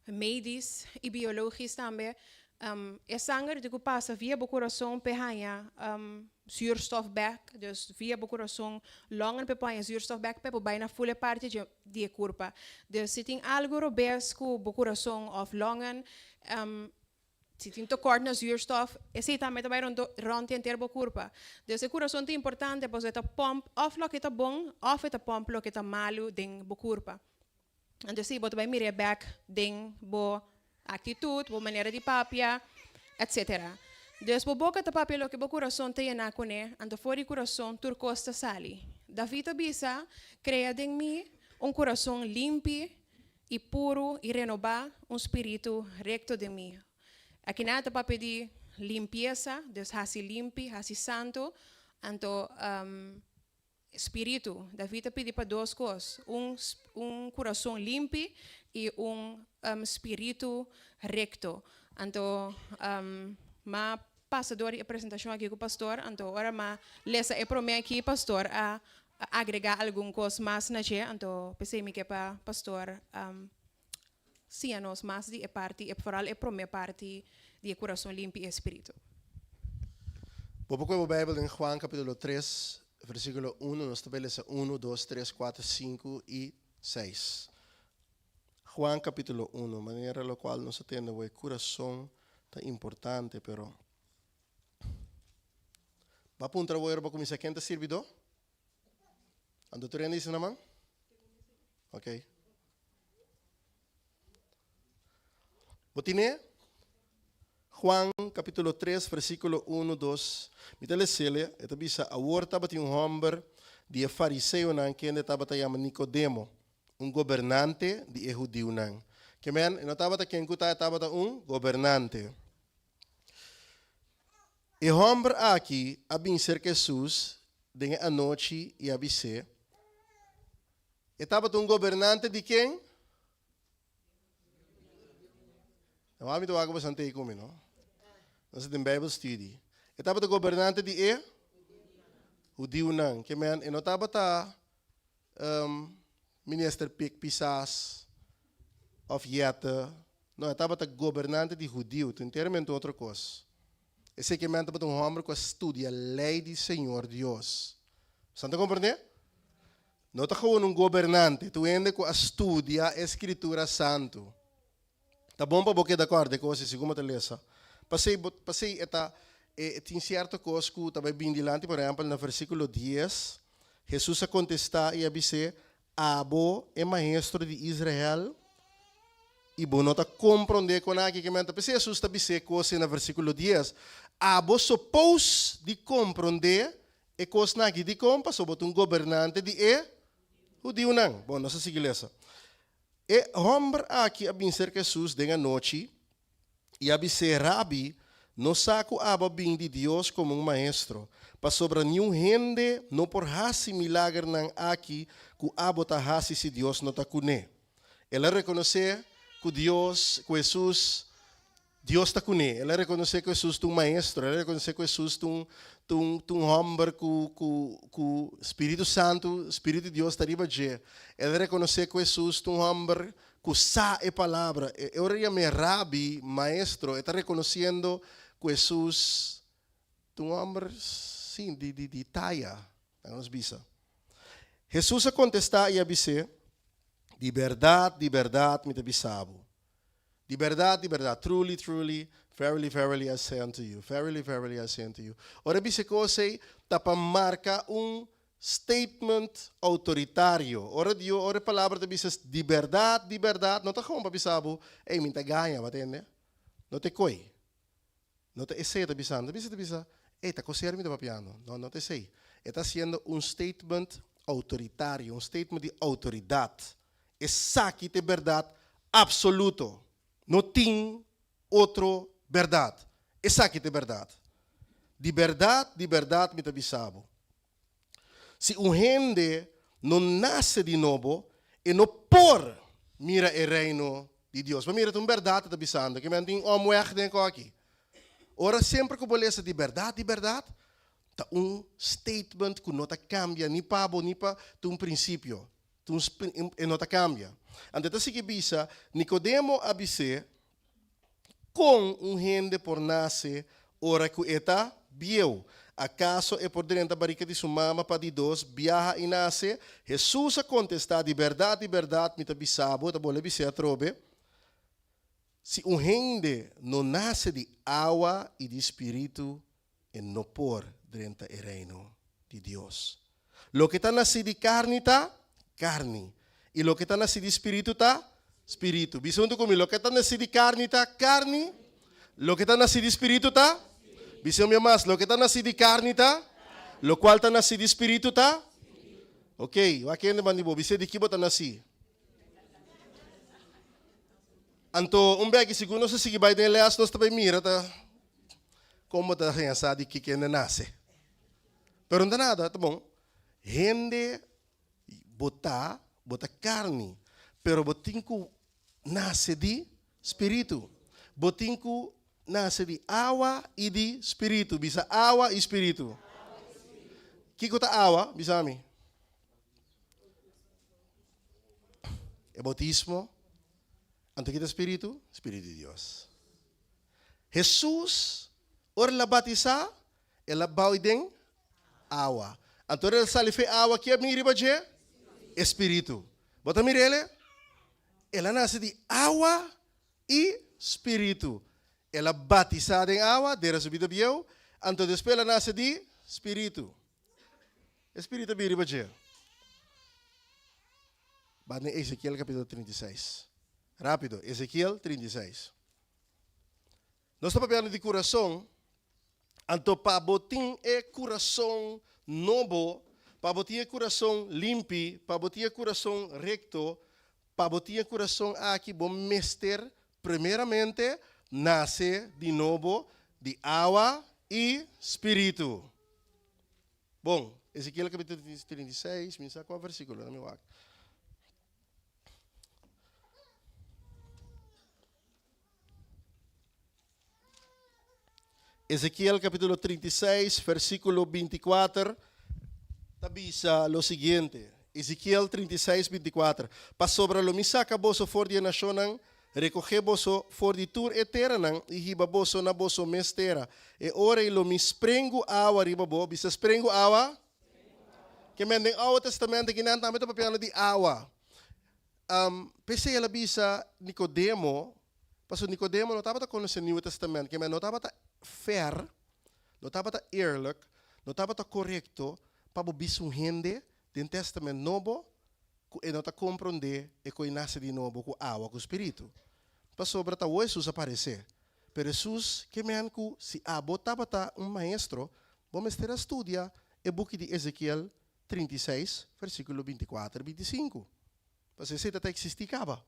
Speaker 10: medisch e biologisch também é sangue que passa via o coração perhanha zuurstofbek dus via o coração longen perhanha zuurstofbek para bijna volle parte de corpo dus se tem algo robesco o coração of longen se tem tekort na zuurstof, esse também vai rond inteiro corpo. Dus o coração é importante, porque é pomp of lo que está bom, of é pomp lo que está malo dentro do corpo. Então se você vai mirar back dentro bo atitude, bo maneira de papia, etc. Des boboca ta papel lo que bo coração te na cone, anto fora coração tur costa sali. David bisa crea em mim coração limpo e puro e renovar espírito recto de mim. Aqui nada para pedir limpeza, Deus hasi limpi, hasi santo, anto espírito. David pede para duas coisas, coração limpo e espírito recto. Anto ma passador e apresentação aqui com o pastor, então agora ma lesa e promete aqui pastor a agregar algum coisa mais na che, então pensei que para pastor sim nós mais de parte e foral e promete parte de coração limpo e espírito.
Speaker 9: Vamos com a Bíblia em Juan capítulo 3, versículo 1, nós também lesa 1, 2, 3, 4, 5 e 6. Juan capítulo 1, maneira la qual nós temos o coração tan importante, pero va a apuntar a ver para começar quem está servido? Ando tu rende isso na mão? Ok. Botine? Juan capítulo 3, versículo 1, 2. Mitele sele, esta bisa a horta bati homem de fariseu nan quem estava chamado Nicodemo, governante de judeu nan. Que men, não estava quem estava governante. E homem aqui a vencer Jesus de a noite e a bise. Estava governante de quem? Não há muito água bastante aí comigo, não? Nós temos Bible study. Estava governante de judeu não. Que men, e não estava minister Pik Pisas of Yeta. Não, estava governante de judeu. Tu entende outra coisa. Esse que mente para homem que estudia a lei do Senhor Deus. Você está compreendendo? Não está como governante. Tu ainda que estudia a Escritura Santo. Tá bom para você de acordo com isso, segundo a lesa. Passei tem certa coisa que estava bem dilante, por exemplo, no versículo 10, Jesus a contestar e a dizer, Abo é maestro de Israel, e bom, não está compreendendo com aqui que mente. Passei Jesus está dizendo coisa no versículo 10, Abo supôs de compreender e coisa aqui de compa, sobre governante de judeu não. Bom, não sei se lesa. E homem aqui a vencer Jesus de noite e a dizer, Rabi, no saco aba bem de Deus como maestro, para sobre nenhum gente não por hasi milagre não aqui que abo ta hasi se Deus não ta cune. Ela reconhece que Deus, que Jesus, Deus ta cune. Ela reconhece que Jesus é um maestro. Ela reconhece que Jesus é um homem que Espírito Santo, Espírito de Deus está riba de. Ela reconhece que Jesus é um homem que sabe a palavra. Eu chamo Rabi, maestro, está reconhecendo que Jesus é um homem sim de talla. Vamos ver. Jesus a contestar e a dizer, de verdade, me te bisabo. De verdade, truly, truly, verily, verily I say unto you. Verily, verily I say unto you. Ora, bisa ko say, tapa marca statement autoritário. Ora, ora palavra te bisa, de verdade, não te como pa bisabo, minta ganha, batende? Não te coi. Não te essay te bisando. Te bisa, ta coser mi te papiano. Não te sei. Está sendo statement autoritário, statement de autoridade. Essa aqui é verdade absoluto. Não tem outra verdade. Essa aqui é verdade. De verdade, me te bisabo. Se gente não nasce de novo, e não por mira o reino de Deus. Mas mira, tu verdade te bisando, que me tem omweg den aqui. Ora, sempre que eu leio de verdade, tá statement que não cambia, nem para nem para um princípio. E não cambia. Então, se que bisa, Nicodemo abise, com gente por nascer, ora que eta bieu. Acaso é por dentro da barriga de sua mama para de dois, viaja e nasce. Jesus a contestar de verdade, me te bisabo, tá bom, le bise a trobe. Se gente não nasce de água e de espírito, e não por dentro do reino de Deus. Lo que está nascido de carne está carne. E lo que está nascido de espírito está espírito. Bisonto comigo, lo que está nascido de carne está carne. Lo que está nascido de espírito está Dice mi más, lo que está nacido de carne está, lo cual está nacido de espíritu está. Ok, aquí en el bandibo, dice de qué está nacido. Anto, que segundo se sigue vai dele as nós também mira tá como tá pensado que quem nasce. Pero não nada, tá bom? Gente botar carne, pero botinco nasce de espírito. Botinco nasce de água e de espírito. Bisa água e espírito. Que cota água, bisa mi? É bautismo. Anto kita espírito, espírito de Deus. Jesus, ora la batiza, ela baudem água. Anto ela salife água que é miriba je espírito. Bota mirele, ela nasce de água e espírito. Ela batizada em água, dera subida biel, anto depois ela nasce de espírito. Espírito miriba je. Bate em Ezequiel capítulo 36. Rápido, Ezequiel 36. Nós estamos falando de coração. Então, para botar coração novo, para botar coração limpo, para botar coração recto, para botar coração aqui, bom mestre, primeiramente, nasce de novo de água e espírito. Bom, Ezequiel capítulo 36, me saca qual versículo, não me vai. Ezequiel capítulo 36, versículo 24, tabisa lo siguiente. Ezequiel 36, 24. Pas sobre lo misaka boso for di nacionan, recoge boso for di tur eternan, e hiba boso na boso mestera. E ora lo misprengo awa riba bo, bisa sprengo awa? Que mending awa testamento ginanta ito papiano di awa. Pese ela bisa Nicodemo, paso Nicodemo não estava conhecendo o Novo Testamento, que não estava fair, não estava eerlijk, não estava correto para o bicho gente do Testamento Novo e não está compreender e que nasce de novo com água, com o Espírito. Para sobre tá o Jesus aparecer. Pero Jesus que me anco se abotava maestro, vamos ter a estudia o book de Ezequiel 36, versículo 24 e 25. Para se está existicava.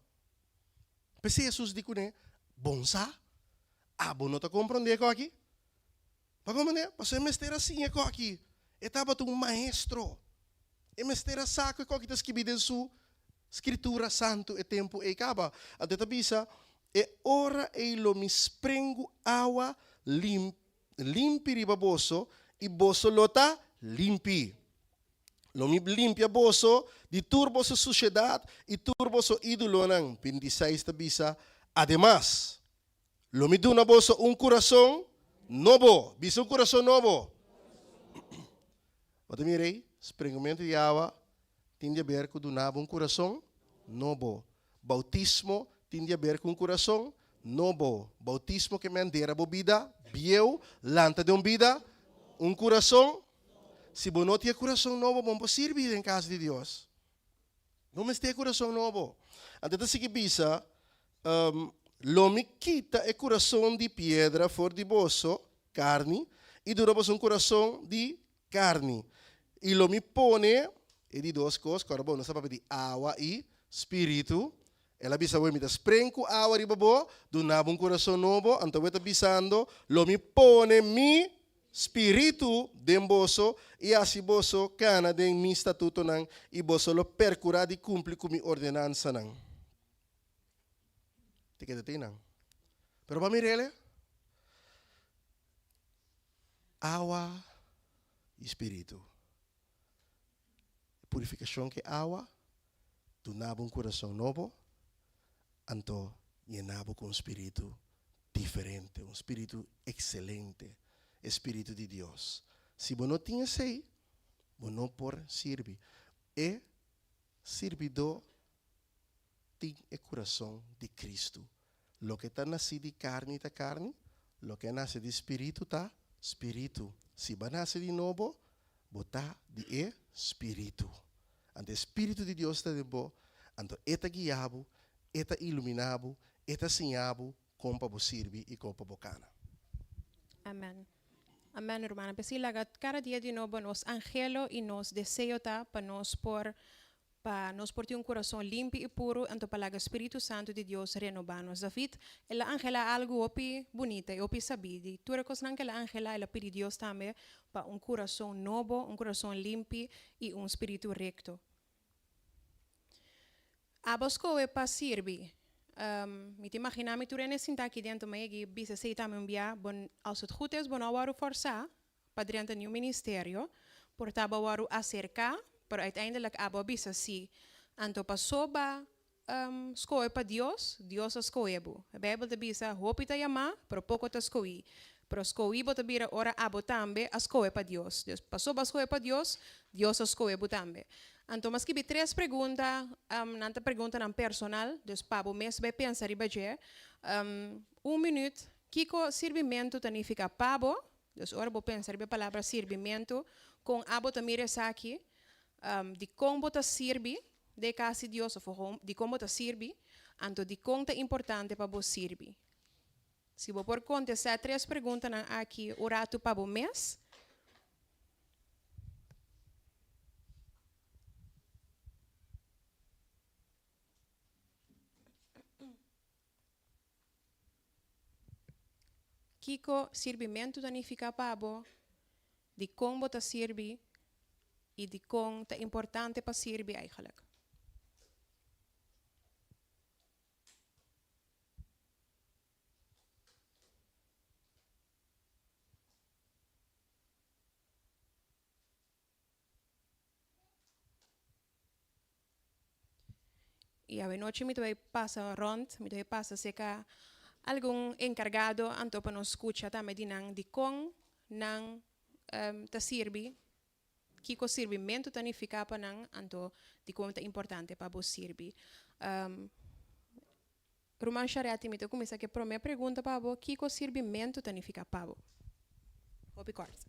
Speaker 9: Mas Jesus diz que bonsa, abo não está compreendendo aqui. Para compreender, para ser mestre assim aqui. Estava um maestro. E mestre saco que está escrito em sua escritura santo e tempo e acaba. Até tabisa e ora e lo misprengo água limpi riba boso e boso lota limpi. Lo mi limpia boso di turbo sa sociedade e turbo sa ídolo ng 26 tabisa. Además, lo mi duna boso un corazón novo. Bisa un corazón novo. Wat mirei, sprengimento de água tem a ver com donar um coração novo. Bautismo tem a ver com um coração novo. Bautismo que mandera bobida, bieu, lanta de vida, um coração. Se você não tem coração novo, vamos servir em casa de Deus. Vamos ter coração novo. Então, se que bisa, lo me quita o coração de pedra for de bosso, carne, e duramos um coração de carne. E lo me pone, e de duas coisas, agora bom, nós sabemos de água e espírito. Ela bisa me da sprenco água de babo, donava um coração novo, então está bisando, lo me pone mi espírito de bosso, e assim bosso cana de mi estatuto nang, e bosso lo percura de cumprir com mi ordenança nang. Tika te nang. Pero para mirele, água e espírito. Purificação que água, donava um coração novo, então llenava com um espírito diferente, um espírito excelente, espírito de Deus. Se você não tinha sei, você não pode servir. E servidor tem o coração de Cristo. Lo que está nascido de carne está carne, lo que nasce de espírito está espírito. Se você nasce de novo, botar de espírito. Ante o espírito de Deus está de boa, então está guiado, está iluminado, está sinhado, como para servir e como para bocana.
Speaker 10: Amen. Amén, hermana. Pues sí, cada día de nuevo nos angelo y nos deseo para nos por ter un corazón limpio y puro, anto para el Espíritu Santo de Dios renovarnos. David, el ángela algo opi bonita y opi sabidi. Tú reconoces que la ángela el pide Dios también para un corazón nuevo, un corazón limpio y un espíritu recto. Abosco e pa sirvi. Me te imagina me tu rene sinta aqui dentro me e bisa sei também um dia bon als het goed is bon awaru força para dentro do ministério por taba waru acercar para uiteindelijk abo bisa si anto pasoba skoe pa Dios Dios skoebu a Bíblia te bisa hopita yama pero pouco te skoi pero skoi bota bira ora abo tambe a skoe pa Dios Deus pasoba skoe pa Dios Dios skoebu tambe. Então, mas que 3 perguntas, nanta pergunta não personal, dus pabo mes vai pensar e baje, 1 minuto, kiko servimento significa pabo, dus ora vou pensar a palavra servimento, com abo tamire aqui, de como ta sirvi, de casa Deus ou de como ta sirvi, então de como é importante para vos servir. Se vou por contestar 3 perguntas aqui, orato pabo mes. Kiko servimento significa pabo, de como ta sirvi e de como é importante para servir eigenlijk. E a noite me vai passar rond, me vai passar seca algum encargado anto para nos escutar também de como não ta sirvi, que o servimento significa para não anto de como é importante para vos servir. Roman Shariati me começa que a primeira pergunta para vos, que o servimento significa para vos? Hope corta.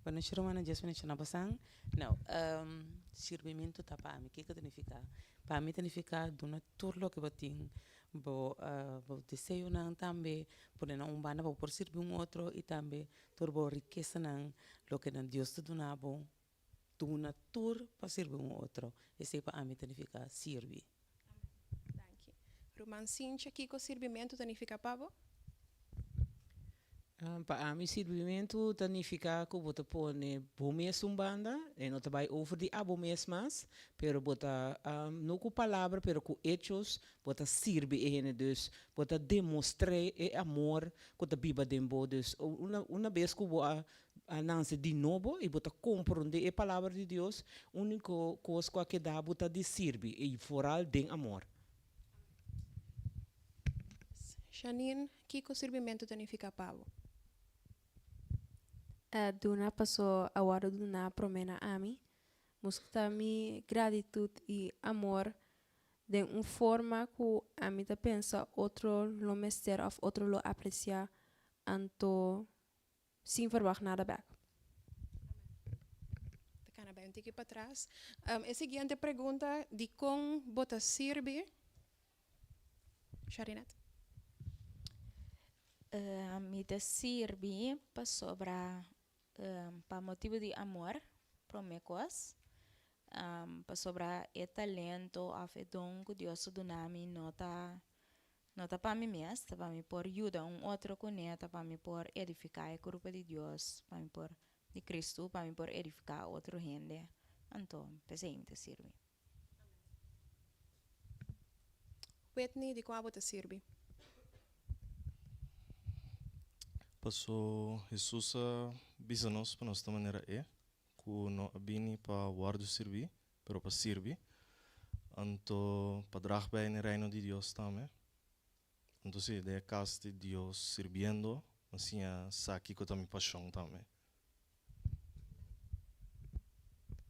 Speaker 2: Boa noite, Romana. Jesus me chama passang. Não, servimento tá para mim. O que significa? Para mim significa donar tudo o que botin, bo desejo não também, por não banda por servir outro e também turbo riqueza não, lo que não Deus te dona bom, dona tudo para servir outro. Esse para mim significa servir.
Speaker 10: Danke. Roman Cincha, que o servimento significa para vos?
Speaker 11: Para mim, servimento significa que você põe bom mesmo banda, e não vai over de abo mesmas, pero bota não com palavra, pero com hechos, bota serve ele, dus bota demonstrar o amor que a Bíblia dembo, dus uma vez que você anança de novo e bota compreender a palavra de Deus, única coisa que dá bota de serve e foral de amor.
Speaker 10: Janine, que o servimento significa para vos?
Speaker 6: Duna passou a hora de na promena a mim, mostra mi gratitude e amor de uma forma que a mim ta pensa outro lo mester of outro lo aprecia, anto sem verwacht nada back.
Speaker 10: Te kan bem tiki para trás. A seguinte pergunta, de como bota serve? Sharinet.
Speaker 12: Me te sirve para sobrar para motivo de amor promecos para sobrar o talento a dom que Deus dona me nota para mim mesmo para me por ajudar outro com neta para me por edificar o corpo de Deus para me por de Cristo para me por edificar outro gente então pensei me te sirve.
Speaker 10: Whitney, de como bota serve?
Speaker 13: Passou Jesus bisa nós para nossa maneira que não abini para guardar servir, pero para servir, anto para drag bem no reino de Deus também. Então sim, de casa de Deus servindo, assim a saki que também paixão também.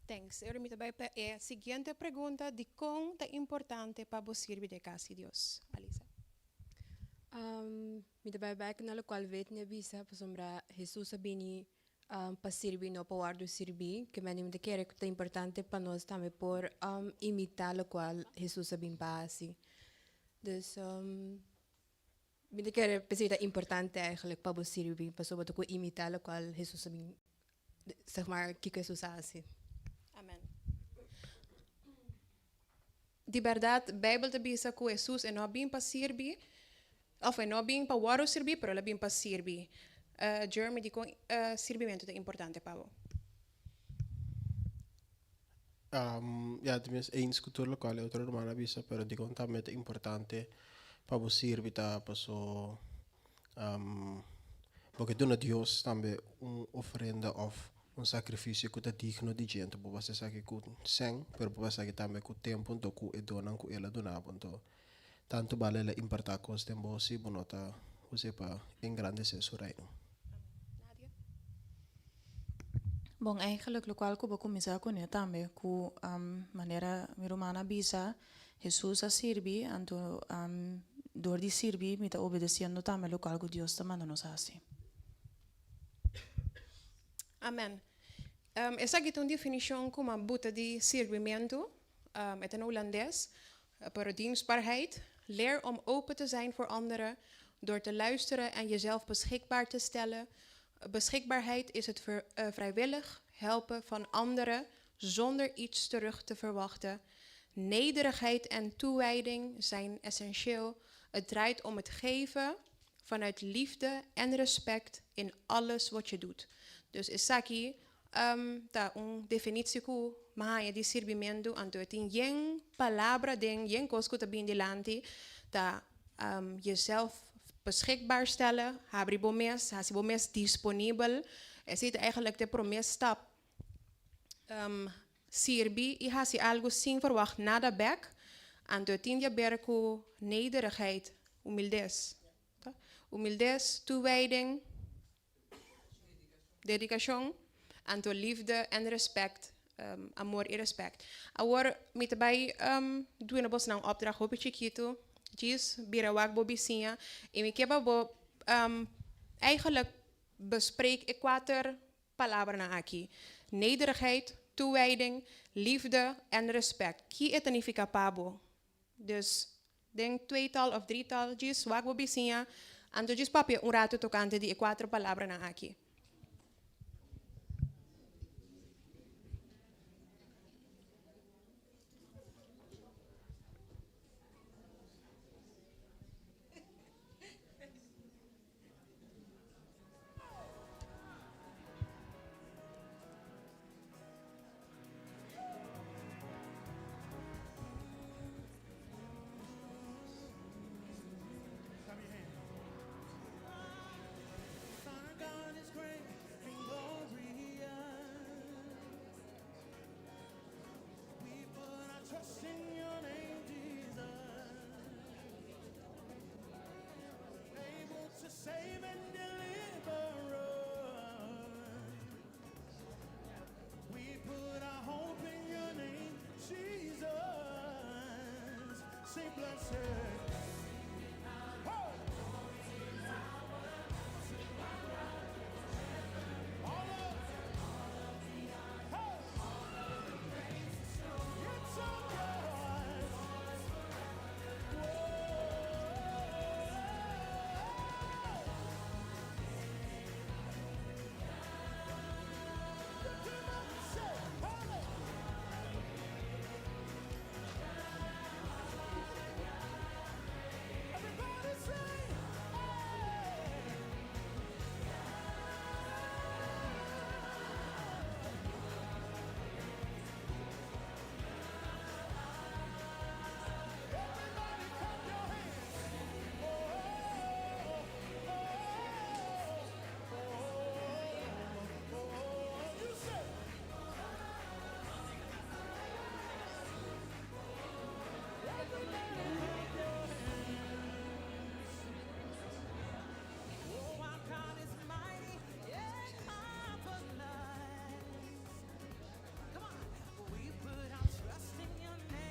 Speaker 10: Thanks. Eu me também a seguinte pergunta, de como é importante para você servir de casa de Deus, Alisa?
Speaker 14: Me trabalho bem na qual vet ne bisa para sombra Jesus abini para servir no para guardar servir que me anima que é importante para nós também por imitar o qual Jesus abini para assim. Dus Mita kere pesita importante eigenlijk para vos servir, para sobre todo imitar lo cual Jesús sabía, zeg maar, que Jesús hace.
Speaker 10: Amen. De verdade, a Bíblia te diz que Jesus não vem para servir, ou não vem para o servir, mas ele vem para servir. Jeremy diz que servimento é importante para você.
Speaker 9: Ja, tenminste eens cultuur lokaal, outra romana bisa, pero di conta met importante para vos servir para so porque doen a Dios também ofrenda of sacrifício que está digno de gente, para você saber que sem, pero para você também que tempo então que donan que ela donava, então tanto vale ela importar com os tempos se bonota você para engrandecer seu reino.
Speaker 4: Bom, eigenlijk lokaal que vou começar com ele também, com maneira romana bisa, Jesus a servir, então door die servir, me está obedecendo também lokaal que Deus está mandando nos assim.
Speaker 10: Amém. Essa aqui é uma definição como uma buta de servimento, é in Hollands, para dienstbaarheid. Leer om open te zijn voor anderen door te luisteren en jezelf beschikbaar te stellen. Beschikbaarheid is het vrijwillig helpen van anderen zonder iets terug te verwachten. Nederigheid en toewijding zijn essentieel. Het draait om het geven vanuit liefde en respect in alles wat je doet. Dus is aqui tá definitie ku mahaya di servimento anto tin yen palabra den yen cosco te bin delante ta jezelf beschikbaar stellen, habri bomes, hasi bomes disponibel. Es is eigenlijk de promes stap. Sirbi, i hasi algo sin verwacht nada back. Anto tin je berku nederigheid, humildes. Humildes, toewijding, dedicação, anto liefde en respect, amor en respect. Agora, met daarbij doen we een opdracht op het chiquito. Diz, bira wak bobicinha. En ik heb eigenlijk bespreek ik 4 palavras na aqui. Nederigheid, toewijding, liefde en respect. Ki het niet capabo. Dus, denk 2-tal of 3-tal, diz, wak bobicinha. Anto diz papi, rato tocante die 4 palavras na aqui.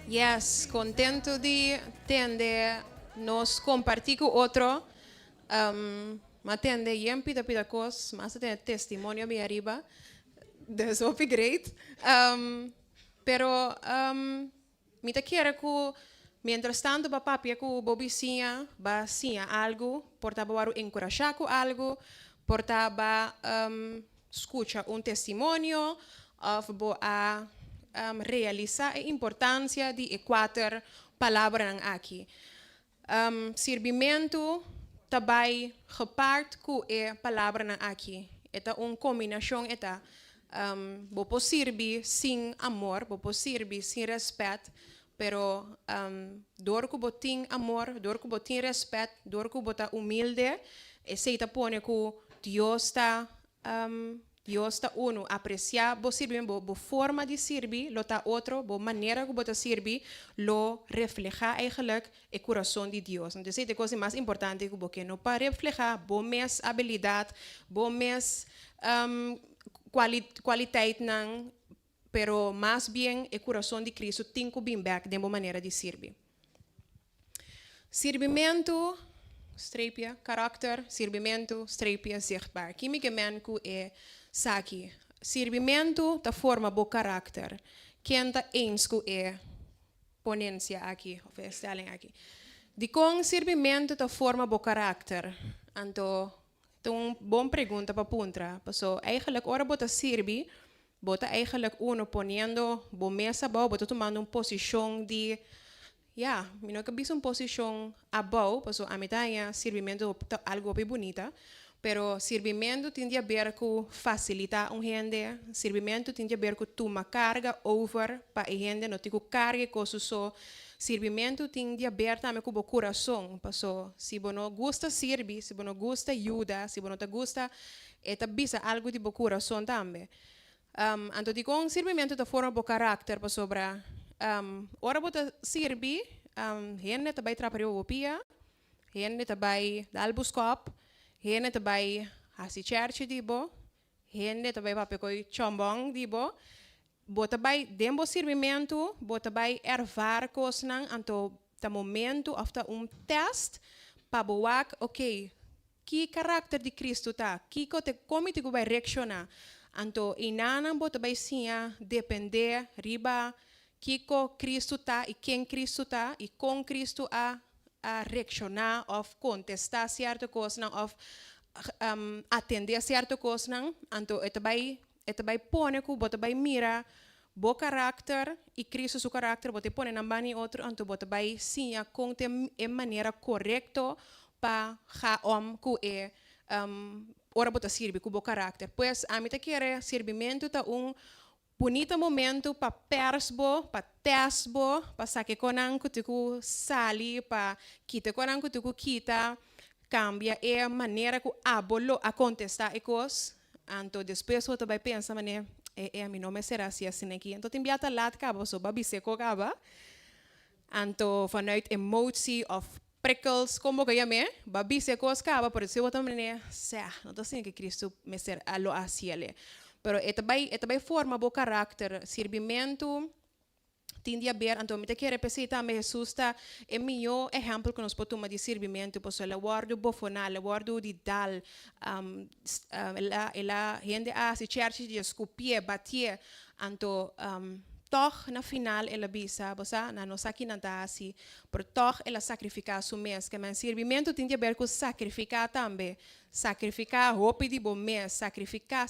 Speaker 10: Yes, contento de tende nos compartir com outro. Mas tende pida cos, mas tem testemunho bem arriba. Das op great. Pero mita quero que Mientras tanto, ba papi ku bobi ba sinha algo, porta ba encorajar com algo, porta ba escucha testemunho, of bo a realizar a importância de quatro palavras aqui. Servimento também gepaard com a palavra aqui. Esta combinação esta bo servir sem amor, bo servir sem respeito, pero door que botin amor, door que botin respeito, door que bota humilde, se ta pone que Dios está uno, apreciar bo servir, bo forma de servir, lo ta outro, bo maneira que bota servir, lo refleja eigenlijk el corazón de Dios. Entonces, esta cosa más importante que bo que no para reflejar bo mes habilidad, bo mes kwaliteit nang, pero más bien el corazón de Cristo tem que vir back de uma maneira de servir. Servimento, streepje, karakter, servimento, streepje, zichtbaar. Kimi que men ku é saki. Servimento ta forma bo karakter. Quem ta eens ku é ponência aqui, of stelling aqui. De com servimento ta forma bo karakter. Anto, een bom pergunta para puntra. So, eigenlijk ora bota servi, bota eigenlijk uno poniendo bo mesa bau, bota tomando posição de ja, mino que bis posição abau, so a mitad servimento algo bem bonita, pero servimento tem a ver com facilitar gente, servimento tem a ver com tomar carga over para a gente, não tem que carga coisas só. Servimento tem a ver também com o coração, so se você não gosta servir, se você não gosta ajuda, se você não gosta, é bisa algo de coração também. Então, com servimento da forma do caráter, para sobra, ora você servir, gente também trabalha o pia, gente também dá o buscop, gente também assiste dibo, gente também vai pegar chombong dibo, bota vai dembo servimento, bota vai ervar coisas nang, anto ta momento of ta test, para boak, ok, que caráter de Cristo tá, que como te vai reaccionar. Anto inanan bota vai sim depender riba kiko Cristo tá e quem Cristo tá e com Cristo a reaccionar of contestar certa coisa não of atender certa coisa não anto eta vai pone ku bota vai mira bo caráter e Cristo su caráter bota pone na bani outro anto bota vai sim com te maneira correto pa ga ku ora bota sirve com o caráter. Pois a mim te quer servimento tá bonito momento para persbo, para tesbo, para saque conan que tu sali, para quita conan que tu quita, cambia a maneira que abolo a contestar e cos. Então depois você vai pensar mané, a mim não me será assim aqui. Então tem biata lat cabo, so babi seco cabo. Então vanuit emotie of prikkels, como que llame, babi se coscaba, por eso otra manera, no te sé que Cristo me ser a lo haciele. Pero esta vai forma bo carácter, servimento, tinha a ver, então me te quero pensar também Jesus está é melhor exemplo que nós podemos de servimento, pois ela guarda bofonal, ela guarda de dal, ela gente a se church de escupir, bater, então toch na final ela bisa, bosa na nossa aqui na assim, por toch ela sacrificar su mês, que men servimento tem a ver com sacrificar também, sacrificar roupa de bom mês, sacrificar,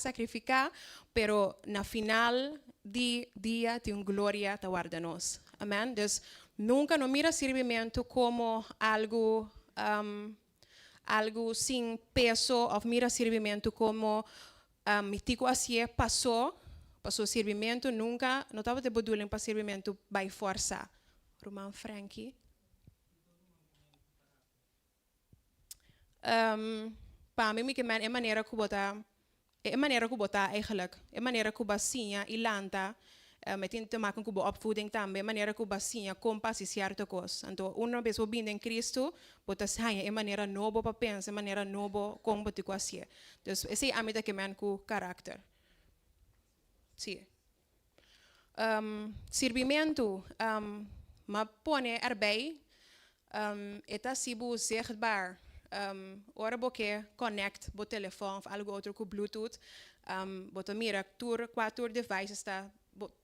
Speaker 10: pero na final de dia tem glória ta guarda nós, amém? Dus nunca no mira servimento como algo sem peso, ou mira servimento como mitico assim passou servimento nunca, não estava de bedoeling para servimento by força. Roman Frankie. Para mim, que é maneira que botar eigenlijk, é maneira que basinha e lanta, met te maken com opvoeding também, maneira que basinha compassie certa coisa. Então, uma vez que bem em Cristo, bota saia é maneira novo para pensar, maneira novo como botar assim. Então, esse é a medida que man com caráter. Sim. Servimento, ma pone erbij, eta sibu zichtbaar. Ora boke connect, bo telefoon of algo outro com Bluetooth, bota mira, 4 devices está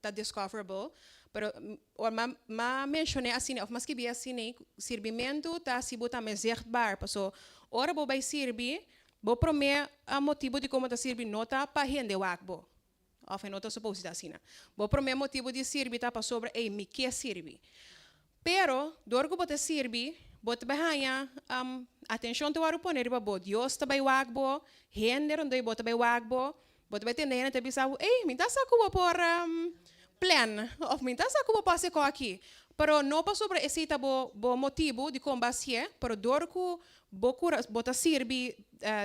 Speaker 10: tá discoverable, pero or ma mencionei assim, of mas que bia assim, servimento tá assim botar me zichtbaar, paso ora bo vai servir, bo prome a motivo de como tá servir nota pa rende wakbo. Of não tá suposto assim. Bo prome motivo de servir tá pa sobre ei me que servir. Pero dorgo bote servir, bote bahaya atenção te waru poner ba bo Dios ta bai wakbo, rende rondo bote bai wakbo. Bote vai entender, né? Te pensava, ei, me dá saco por plan, ou me dá saco para ser aqui. Pero não para sobre esse bo motivo de combater, pero dorco bota sirvi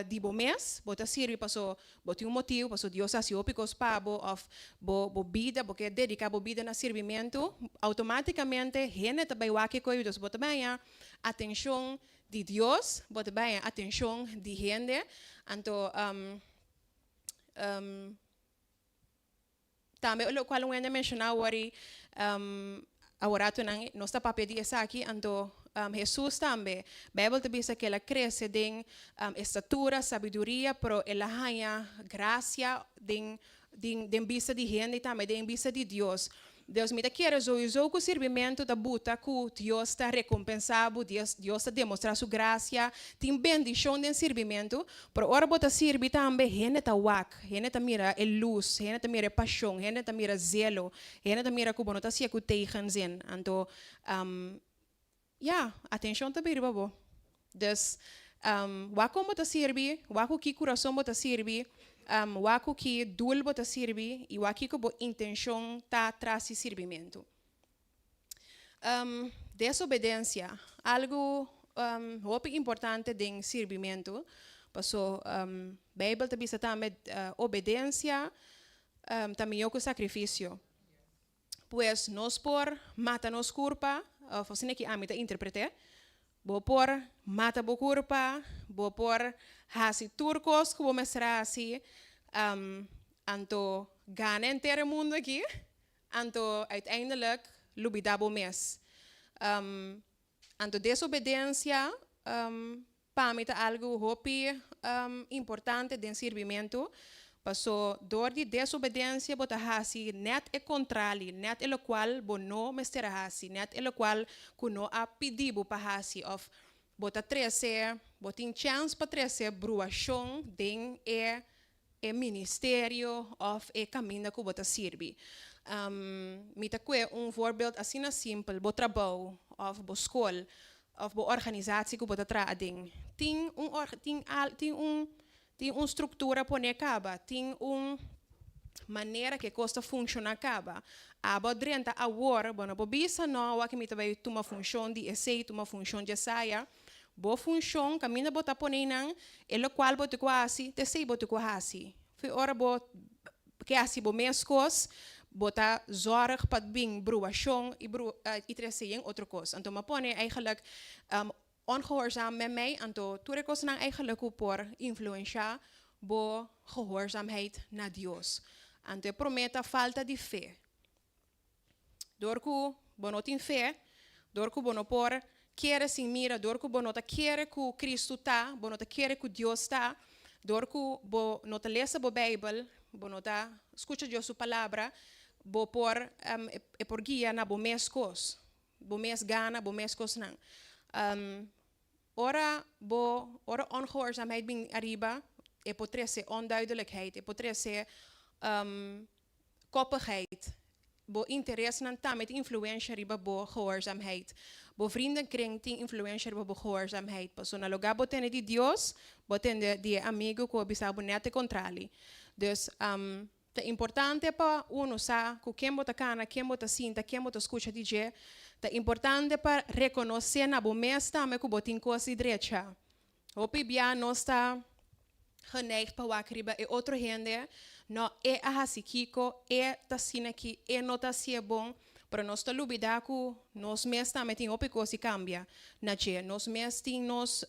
Speaker 10: de bo mês, bota sirvi passo bota motivo, passo Deus assim opicos pabo of bo vida, porque dedica bo vida na servimento, automaticamente rene também wake coi dos bota bem atenção de Deus, bota bem atenção de gente, então também o qual eu ainda mencionava agora tu não nossa papel de essa aqui então Jesus também Bíblia te diz que ela cresce em estatura sabedoria pero ela ganha graça em vista de gente também em vista de Deus Deus me quer usar o servimento da buta que Deus está recompensado, Deus está demonstrando sua graça, tem bendição no servimento, pero ora bota servir também, gente tá wak, gente tá mira a luz, gente tá mira a paixão, gente tá mira zelo, gente tá mira como não tá se tegen zen, então, atenção tá bem babo, dus, wako bota servir, wako que coração bota servir, wako que dul bota servir e waki que bo intenção tá atrás de servimento. Desobediência, algo muito importante de servimento, passo Bíblia te diz também obediência, também é o sacrifício. Pues nós por mata nos culpa, assim que a mim te interprete, bo por mata bo culpa, bo por hasi turcos como mostrar assim anto ganha inteiro mundo aqui anto uiteindelijk lubidabo mes anto desobediência para mim é algo hopi importante de servimento passou dor de desobediência bota hasi net e controle net e lo qual bo no mestera hasi net e lo qual kuno a pedibo pa hasi of bota 13 botin chance para 13 bruação den e ministério of e caminho que bota serve mita que voorbeeld assim na simples bo trabalho of bo school of bo organisatie que bota traading tem estrutura pone acaba tem maneira que costa funciona acaba aba drenta a war bona bo bisa no wa que mita vai tuma função de essay tuma função de saia bo função caminho bota pone nang elo qual bota quasi te sei bota quasi foi ora bo que assim bo mescos bota zorg pat bing bruação e trece em outra coisa então ma pone eigenlijk ongehoorzaam met mij en to toerekos nang eigenlijk por influencia bo gehoorzaamheid na Dios en te prometa falta de fé dorku bono tin fé dorku bono por quiere sin mira dorku bono ta quiere ku Cristo ta bono ta quiere ku Dios ta dorku bo no ta lesa bo Bible bono ta escucha Dios su palabra bo por por guia na bo mescos bo mes gana bo mescos nang ora ongehoorzaamheid bing arriba e potrese onduidelijkheid e potrese koppigheid bo interesse nan ta met influencer riba bo gehoorzaamheid bo vriendenkring ting influencer riba bo gehoorzaamheid paso na lugar bo tene di Dios bo tene di amigo ko bisabo nete controle dus te importante pa uno sa ku quem bota cana quem bota sinta quem bota escucha DJ é importante para reconhecer na bomesta também que botin coisa direita. O pibia não está geneigd para wakriba e outro gente não é a hasikiko é tasina que é não tá se bom para nós tá lubida que nós mesmos também tem opi coisa cambia na che nós mesmos tem nos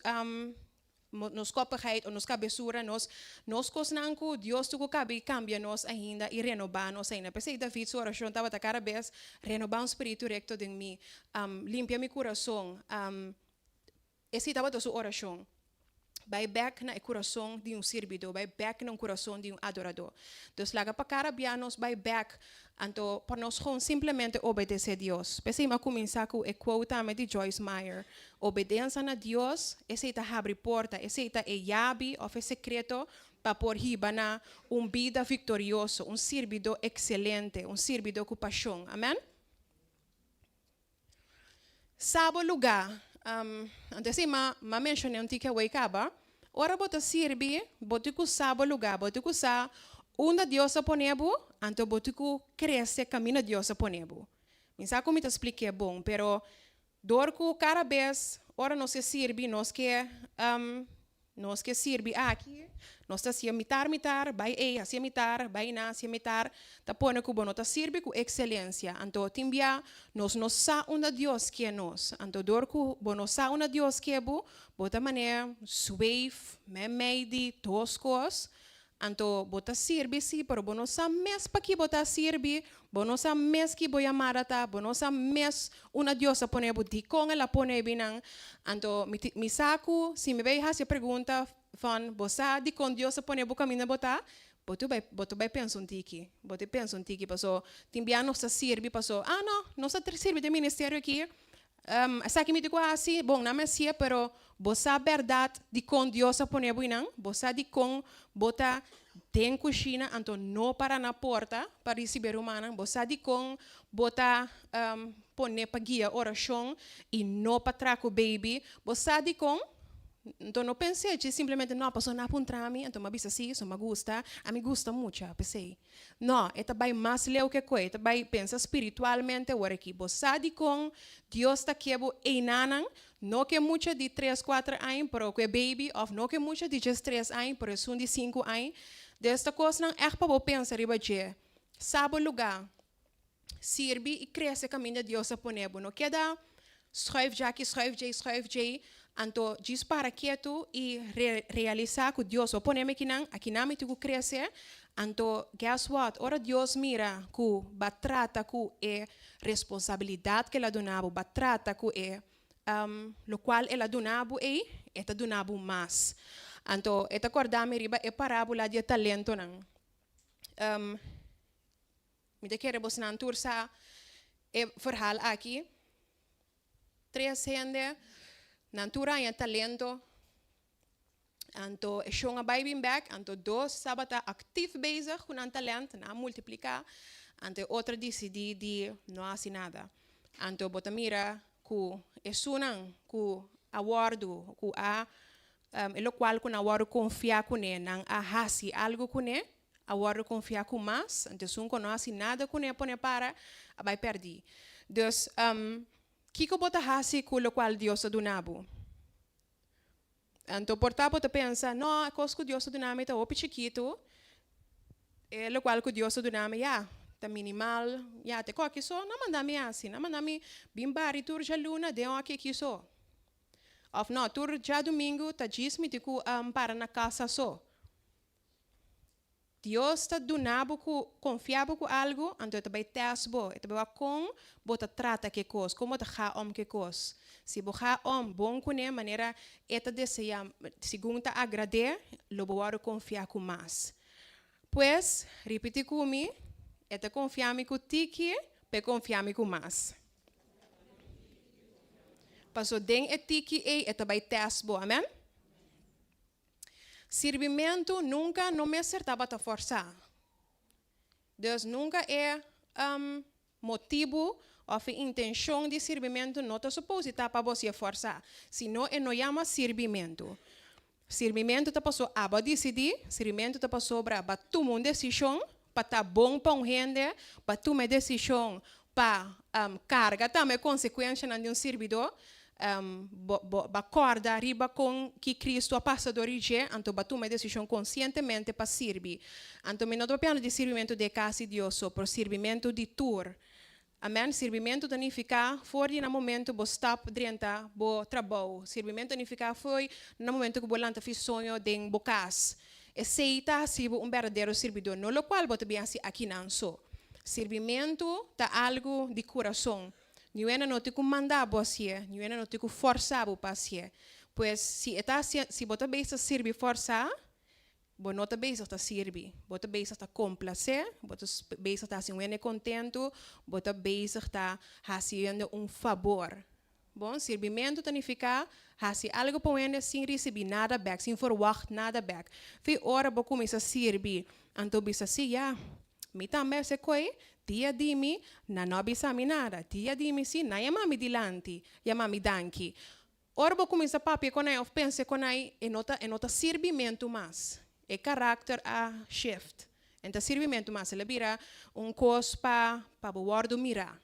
Speaker 10: koppigheid ou nos cabeçura nos cosnanco Deus tu cabe cambia nos ainda e renovar nos ainda pensei David sua oração estava a cara vez renovar espírito recto em mim limpia meu coração esse estava a sua oração vai back na coração de servidor, vai back na coração de adorador. Então, laga para cara bianos, vai back, então, para nós simplesmente obedecer a Deus. Pensei, mas começar com a quote de Joyce Meyer. Obediência a Deus, esse é a abrir porta, esse é a chave, ou é secreto, para por riba na vida vitorioso, servidor excelente, servidor com paixão. Amém? Sábado lugar, antes ma mencionei um tique way caba, ora bota sirbi, botiku sábado lugar, botiku sa uma diosa ponebo, anto botiku cresce caminho diosa ponebo. Minsa como te expliquei bom, pero dorku cada vez, ora nós se sirbi, nós que sirbi aqui, nós está se imitar, vai se imitar, vai na se imitar, tá pone que bono tá sirbi com excelência. Anto timbia nós sa uma Deus que é nós. Anto dorku bono sa uma Deus que é bu, bota mané suave, meidi, toscos. Anto bota sirbi sim, pero bono sa mes pa que bota sirbi, bono sa mes que boia marata, bono sa mes una Deus a pone bu di con ela pone binang. Anto mi saco, se me veio se pergunta van bosa di con Dios pone bu caminho botar botu vai pensa tiki botu pensa tiki passou timbia nossa sirbi passou não nossa sirbi de ministério aqui essa aqui me digo assim bom na messia pero bosa verdade di con Dios pone bu inang bosa di con bota tem coxina anto no para na porta para receber humana bosa di con bota pone para guia oração e no para traco baby bosa di con. Então não pensei, simplesmente não, passou na puntrami, então me disse assim, isso me gusta, a mim gusta muito, pensei. Não, é também mais leu que coisa, também pensa espiritualmente, agora aqui, você com Deus está aqui, einanan, não que muito de 3, 4 anos, pero que baby, ou não que muito de 3 anos, pero são de 5 anos, desta coisa não é para pensar, ribaje, sabe o lugar, sirve e cresce caminho de Deus a poner, não queda, schrijf já, anto diz para quieto e realizar que Deus o pone aqui na tu crescer, anto guess what? Ora Deus mira que batrata que é responsabilidade que ela donava, batrata que é lo qual ela donava eta donava mais. Anto eta acordar-me riba é parábola de talento não. Me de querer você não tursa é verhaal aqui. 3 gente Natura e talento, anto é schon bij bin back, anto 2 sabata actief bezig com een talent, na multiplicar, anto outra decidi de não assim nada. Anto bota mira ku é sunan ku awardo ku lo qual ku awardo confia ku ne nang ahasi algo ku ne awardo confia ku mas, anto sun ku não assim nada ku ne pone para vai perdi. Dus Kiko bota hasi com o qual Deus a donabo. Então, portava te pensa, não, a coisa que Deus a donabo é o chiquito, é o qual que Deus a donabo, tá minimal, te coque só, não manda-me assim, não manda-me bimbari tur já luna, de aqui só. Of não, tur já domingo, tá diz-me que para na casa só. Deus está donando confiável com algo, então também teste bo, também com bota trata que coisa, como te ha que coisa. Se bo ha bom com a maneira eta deseja, segundo ta agrade, lo boaro confiar com mais. Pois, repete comigo, eta confiar-me com tiki, pe confiar-me com mais. Passou den etiki eta também teste bo, amém? Servimento nunca não me acertava a forçar. Deus nunca é motivo ou intenção de servimento, não está suposto para você forçar. Senão, não chama servimento. Servimento está passou a decidir, servimento está passou para tomar uma decisão, para estar bom para um gente, para tomar decisão, para carga também consequência de um servidor. Acorda arriba com que Cristo a passador e então toma uma decisão conscientemente para servir. Então, não estou falando de servimento de casa de Deus, por servimento de tour. Amém? Servimento significa foi no momento que você está dentro do trabalho. Servimento significa foi no momento que você fez sonho de bocas. Esse é verdadeiro servidor, no qual você bem aqui não só. Servimento é algo de coração. Não é não te mandar você, não é não te forçar para você. Pues si bota besa sirve força, bonota besa está sirve, bota besa está complacer, bota besa está sendo contento, bota besa está fazendo favor. Bom, servimento significa fazer algo para ele sem receber nada back, sem verwacht nada back. Foi hora para começar a servir. Então, bisa assim, ja, me também se coi, tia dimi, não bisa me nada. Tia dimi si, na ya mami dilante, ya mami danki. Ora para começar a papi com ele, pense com ele, e nota servimento mais. É caráter a shift. Então, servimento mais, ele vira coisa para o guardo mirar.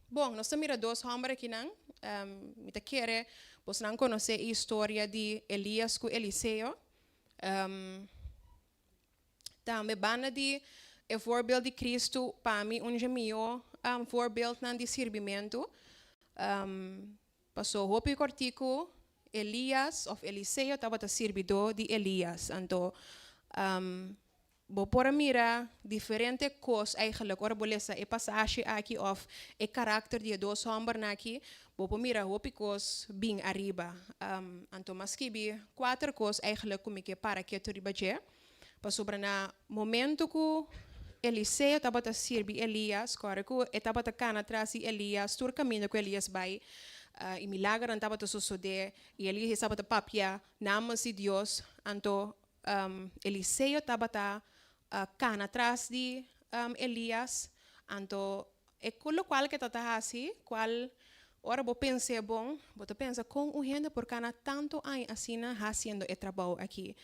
Speaker 10: Bom, nós temos dois homens aqui, não? Me quer, você não conhece a história de Elias com Eliseu. Também banda de o voorbeeld de Cristo para mim meu voorbeeld de servimento. Passou hopi cortico Elias of Eliseu estava a servidor de Elias. Então, vou por mira diferente coisas eigenlijk. Ora bolesa e passagem aqui of e caráter de dois homens aqui. Vou por mira hopi coisas bem arriba. Então, mas que bi 4 coisas eigenlijk como que para que tu riba je. Passou para na momento que Eliseu estava a servir Elias, claro que estava a cana atrás de Elias, todo caminho que Elias vai. E milagre estava a suceder e Elias estava a papia namas de Deus. Então, Eliseu estava a cana atrás de Elias. Então, é o qual que está assim, qual ora vou pensar bom, vou pensar com o gente por cana tanto assim fazendo o trabalho aqui.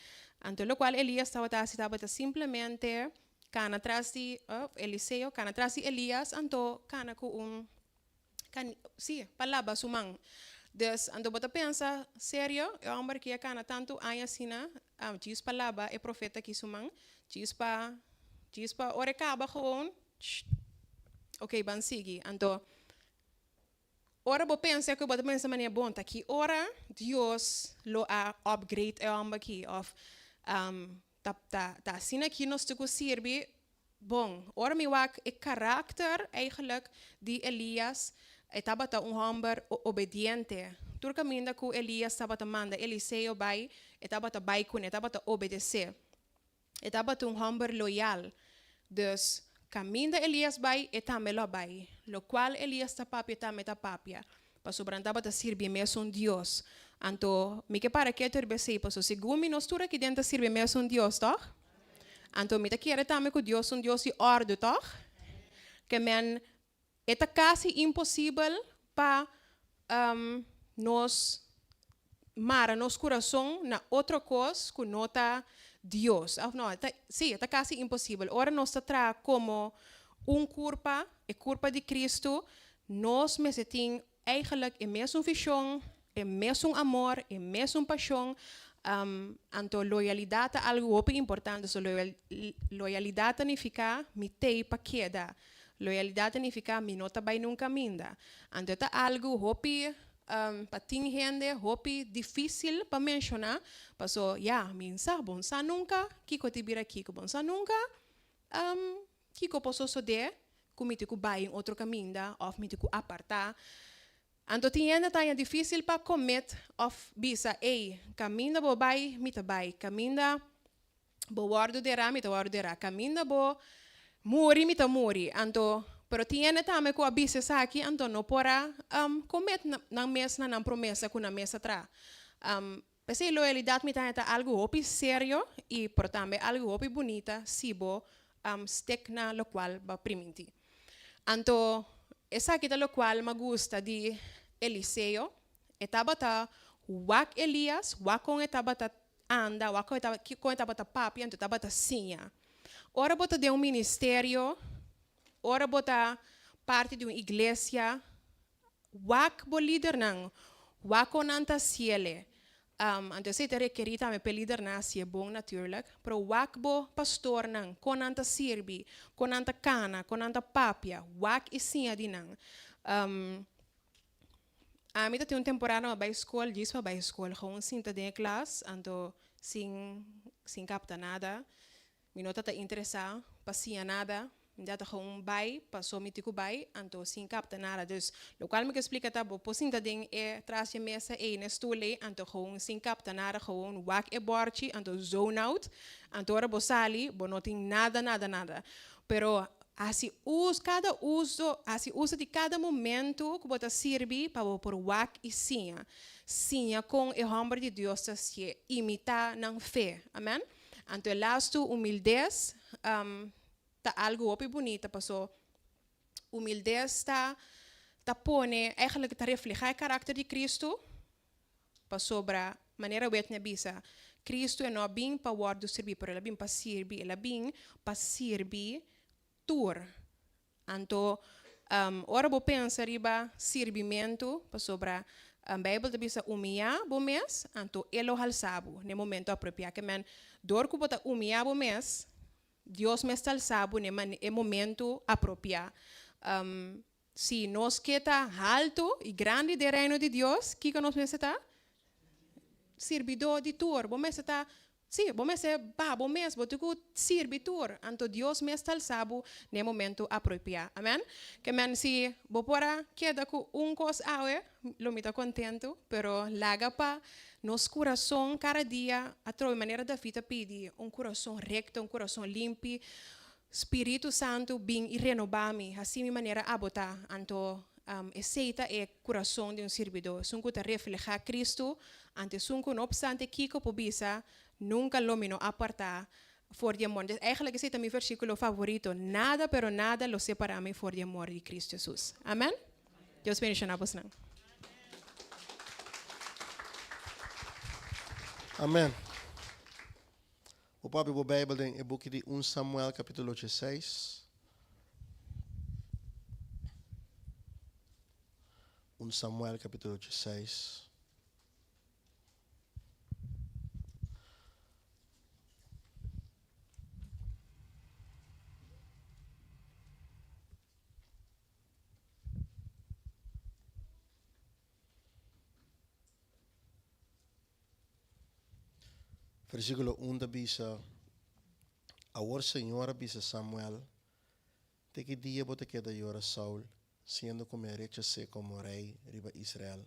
Speaker 10: Então, o qual Elias estava simplesmente cana atrás de Eliseu, cana atrás de Elias, então cana com sim, palavra sumang. Dus, ando bota pensa, sério, o homem que cana tanto assim, diz palavra, é profeta que sumang, diz pa, ora acaba gewoon, ok, van sigue. Então, ora bo pensa que bota pensa maneira bom, tá aqui, ora Deus lo a upgrade o homem aqui, of, tá assim aqui nós temos serve, bom, ora me wak é caráter eigenlijk de Elias. Estava homem obediente. Todo caminho que Elias estava manda, Eliseu vai, estava vai com, estava obedecer. Estava homem loyal. Dus, caminho de Elias vai, e também lo vai. Lo qual Elias está papia, também está papia. Passou para estava servir mesmo Deus. Então, me que para que tu receber, passou segundo nós tudo aqui dentro servir mesmo Deus, toch? Então, me quer também que Deus Deus de ordem, toch? Que men é quase impossível para nós mara nosso coração na outra coisa que não está Deus. Não, sim, é quase impossível. Ora nós está como culpa, é culpa de Cristo. Nós me sentimos eigenlijk é mesmo visão, é mesmo amor, é mesmo paixão. Então loyalidade é algo muito importante. So, loyalidade significa me tei para queda. Loyalidade significa me nota vai nunca minda. Então é algo hopi para tin gente, hopi difícil para mencionar. Passo, minsa bonsa nunca, kiko tibira kiko bonsa nunca, kiko posso sode, kumiti ku vai em outro caminho, of miti ku apartar. Então tin gente tá difícil para comet of bisa, caminho bo vai, mita vai, caminho bo guardo derá, mita guardo derá, caminho bo muri mita muri, anto pero tiene também que a bici aqui, então não porá comer na mesa na promessa com na mesa tra. Pensei loyalidade me tá algo opi sério e por também algo opi bonita, se bo stick na lo qual ba priminti. Anto essa aqui lo qual me gusta de Eliseu, etaba ta wak Elias, wak com etaba ta anda, wak com etaba ta papi, anto etaba ta sinha. Ora bota de ministério, ora bota parte de uma igreja, wak bo líder nang, wak onanta ciele. Então se te requerir também para líder na se é bom natuurlijk, pero wak bo pastor nang, konanta sirbi, konanta cana, konanta papia, wak e sinha di nang. A mim tem temporada para escola, diz para escola, gewoon sinta de classe, então sem capta nada. Mi nota ta interessa, pasia nada, Dat gewoon bij, passou mitico bij, anto sin capta nada. Dus, lokaal me explica tá, bo posinta ding tras je mesa stoele, anto gewoon sin capta nada, gewoon wak borchi, anto zone out, anto ora bo sali, bo noting nada. Pero assim usa de cada momento que bota sirve para por wak e sinha com o homem de Deus se imitar na fé, amém? Então lasto humildez, tá algo opi bonita, passou humildez tá pone eigenlijk tá reflejar o caráter de Cristo, para sobra maneira wetna bisa. Cristo é não bem para word servir, pero ela bem para servir, ela bem para servir tur. Anto ora bo pensa riba servimento para sobra Bible te bisa humilhar bo mes, anto elo halsabo no momento apropriado que men dor que bota humilhar bo mes, Deus me está alçado no momento apropriado. Se nós que tá alto e grande do reino de Deus, que nós me está servidor de tur, bo mes está sim, bom mês é bom mês, vou ter que servir tur, anto Deus me está alçado no momento apropriado, amém? Que men se vou para queda com coisa lo me está contento, pero laga pa nos coração cada dia a troca maneira da vida pedir coração recto, coração limpo, Espírito Santo bem e renovar-me, assim minha maneira a botar, anto aceita é coração de servidor, sunco te reflejar Cristo, ante sunco não obstante kiko pobisa nunca lo mino apartar for de amor. Eigenlijk is het mijn versículo favorito. Nada, pero nada lo separa me for de amor de Cristo Jesús. Amén. Dios bendiga a vos.
Speaker 9: Amém. O papi bo Bijbel in het boekje die 1 Samuel capítulo 6. 1 Samuel capítulo 6. Versículo 1 da bisa, Ahora Señor bisa Samuel, te que dia bote queda yora Saul, siendo como rechacé como rey riba Israel,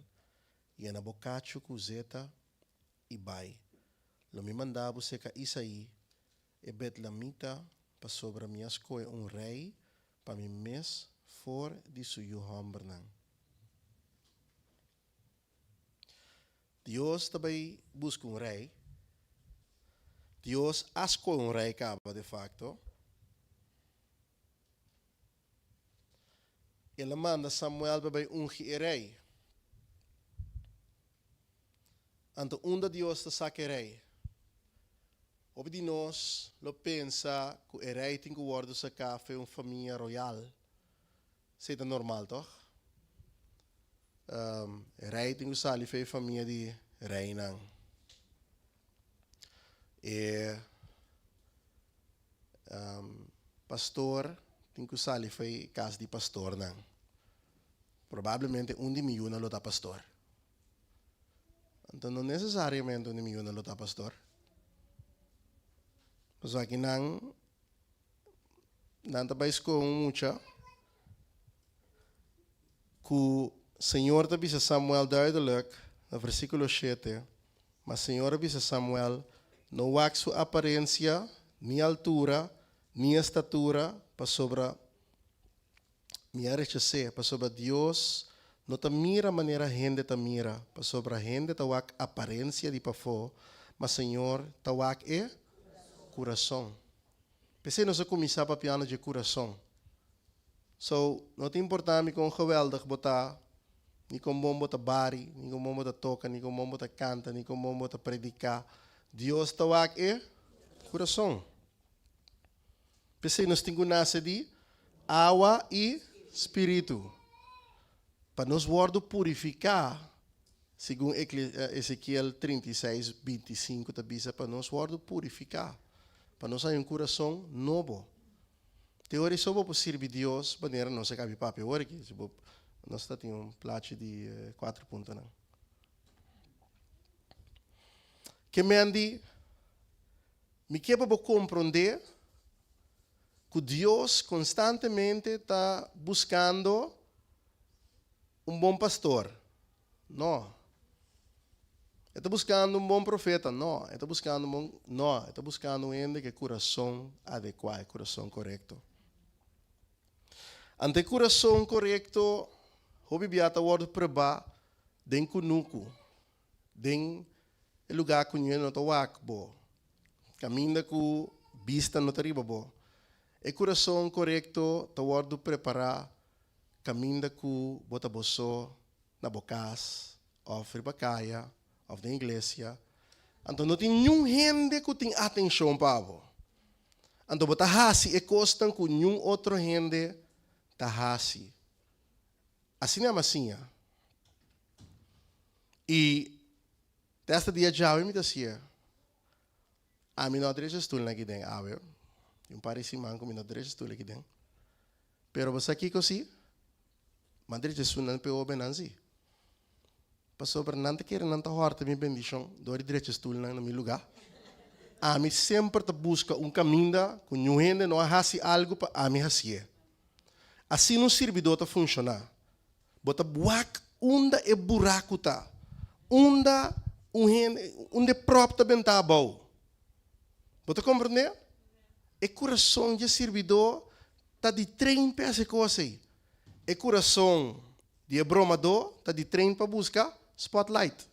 Speaker 9: y en abocacho cuzeta y bai. Lo me mandaba seca Isaí, e betlamita pa sobra mi ascoe rei, pa mi mes for di suyo hambernan. Dios também busca rei. Dios asco rei capa de facto. Ele manda Samuel para ungir rei. Anto Dios te saque rei. Op die nós lo pensa que o rei tem que worden sa café família royal. Seita normal, toch? Rei tem que sali fe família de reinang. Pastor tem que sali foi casa de pastor não. Provavelmente 1 milhão lo tá pastor. Então não necessariamente 1 milhão lo tá pastor. Mas aqui não tabais com mucha que o Senhor te bisa Samuel duidelijk no versículo 7, mas Senhor bisa Samuel no wak su aparência, ni altura, ni estatura, para sobra minha rechace, para sobra Deus, não te mira maneira gente te mira, para sobra gente te wak aparência de pafo, mas Senhor te wak coração. Pensei nós a começar para piano de coração. So, não te importa me com geweldig botar, ni com bom botar bari, ni com bom botar toca, ni com bom botar canta, ni com bom botar predicar. Deus está aqui, coração. Pensei, nós temos que nascer de água e espírito. Para nos guardar purificar, segundo Ezequiel 36, 25, está dizendo para nos guardar purificar. Para nós ter coração novo. Teoria sobre o servir Deus, maneira não se cabe papel. Agora que nós temos plato de 4 pontos. Que me andi, me quebra para compreender que Dios constantemente está buscando un buen pastor. No. Está buscando un buen profeta. No. Está buscando está buscando un gente que corazón adecuado, corazón correcto. Ante coração correto, o bibiata word preba den kunuku, den lugar kunye no to wakbo, caminda ku vista no tariba bo. E coração correto, to word preparar, caminda ku bota boso na bocas, of ribacaya, of da igreja. Então não tem nenhum gente que tem atenção para bo. Então bota hasi e costam com nenhum outro gente tahasi. Assim é assim. E desta dia já eu me dizia, a minha adressa estou aqui dentro, eu pareci manco minha adressa estou aqui dentro. Pero você aqui assim, madre Jesus não pegou bem assim. Passou para não te querer não te horta minha bendição, do direito estou no meu lugar. A mim sempre te busca caminho, com nenhum gente não hasi algo para a mim hasia. Assim no servidor está funcionar. Bota buak unda e buraco tá. Unda onde próprio tá bem tá bom. Bota compreender? E coração de servidor tá de trem para essa coisa aí. E coração de bromador tá de trem para buscar spotlight.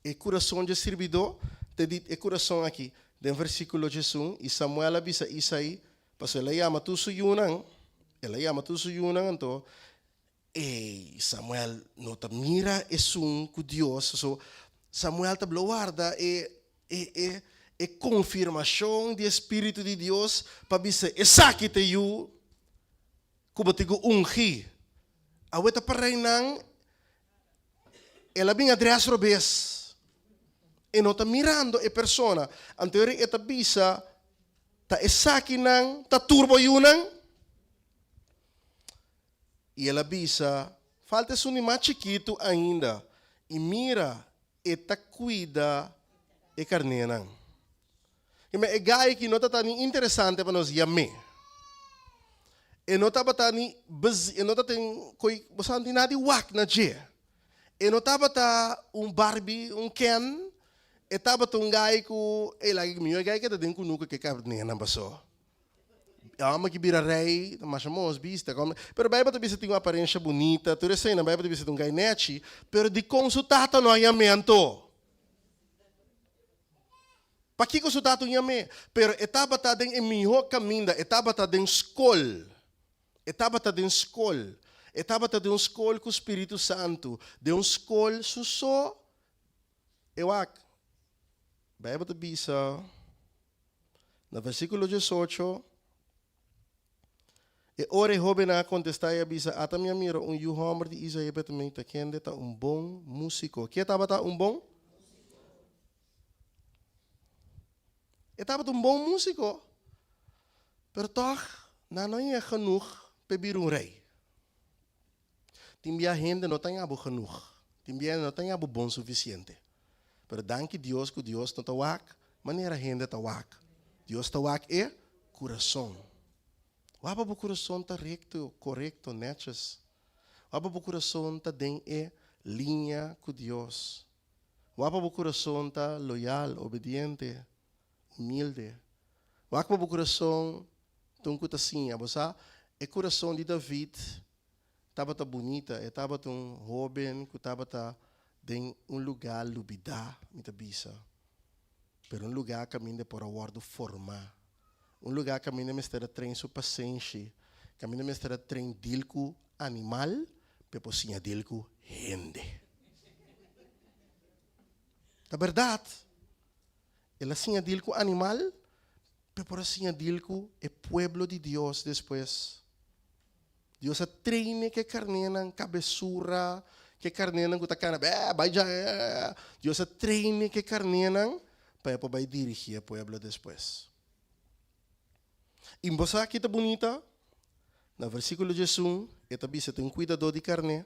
Speaker 9: E coração de servidor tá de coração aqui. No versículo de Jesus, e Samuel avisa Isaí, pasal ela chama tu suyunang, então, Samuel não tá mira com Deus, so Samuel tá guarda e confirmação do Espírito de Deus para dizer, esaki te you, como te go ungi, aweta parainan, ela bem adressa robes, e não tá mirando a persona, anterior eta bisa ta esaki nang, ta turbo yunang. E ela bisa, falta um mais chiquito ainda. E mira, e ta cuida e carne nang. E me gai que não tá tão interessante para nós yame. E não tá tão e não tá tem coi, você não nada wak na je. E não tá Barbie, Ken. E tava um gai que lagi meu gai que tá dentro nunca que carne na baso. Ama que vira rei, mas chamamos vista, pero vai para você tem uma aparência bonita, tu recém vai para você tem um gai neti, pero de consultar no ayamento. Para que consultar no ayame? Pero etapa tá dentro melhor caminho, etapa tá dentro escola. Etapa tá dentro escola. Etapa tá dentro escola com o Espírito Santo, de escola só eu acho. Bible to bisa na versículo 18 e ore joven a contestar e bisa ata minha mira homem de Isaías também tá kende tá bom músico que estava tá bom estava bom músico pero toch não é genoeg para vir rei timbia gente não tem abo genoeg timbia não tem abo bom suficiente. Pero danke Deus que Deus não está wak, maneira gente está wak. Deus está wak é coração. Wapa o coração está recto, correto, netos. Wapa o coração está dentro é linha com Deus. Wapa o coração está loyal, obediente, humilde. Wapa o coração tão que assim, abosa, é coração de David. Estava tão bonita, estava tão jovem, que estava tão em lugar lubida, mita bisa. Pero lugar caminha por a guardo formar. Lugar caminha mestra trein su paciência. Caminha mestra trein dilku animal, peposinha dilku gente. A verdade, ela sinha dilku animal, peposinha dilku é pueblo de Deus depois. Deus a treine que carnenan cabeçura, que carnenan que takana vai já Deus a treine que carnenan para vai dirigir o pueblo depois. E você aqui tá bonita na versículo 1, eta bisa tem cuidador de carne.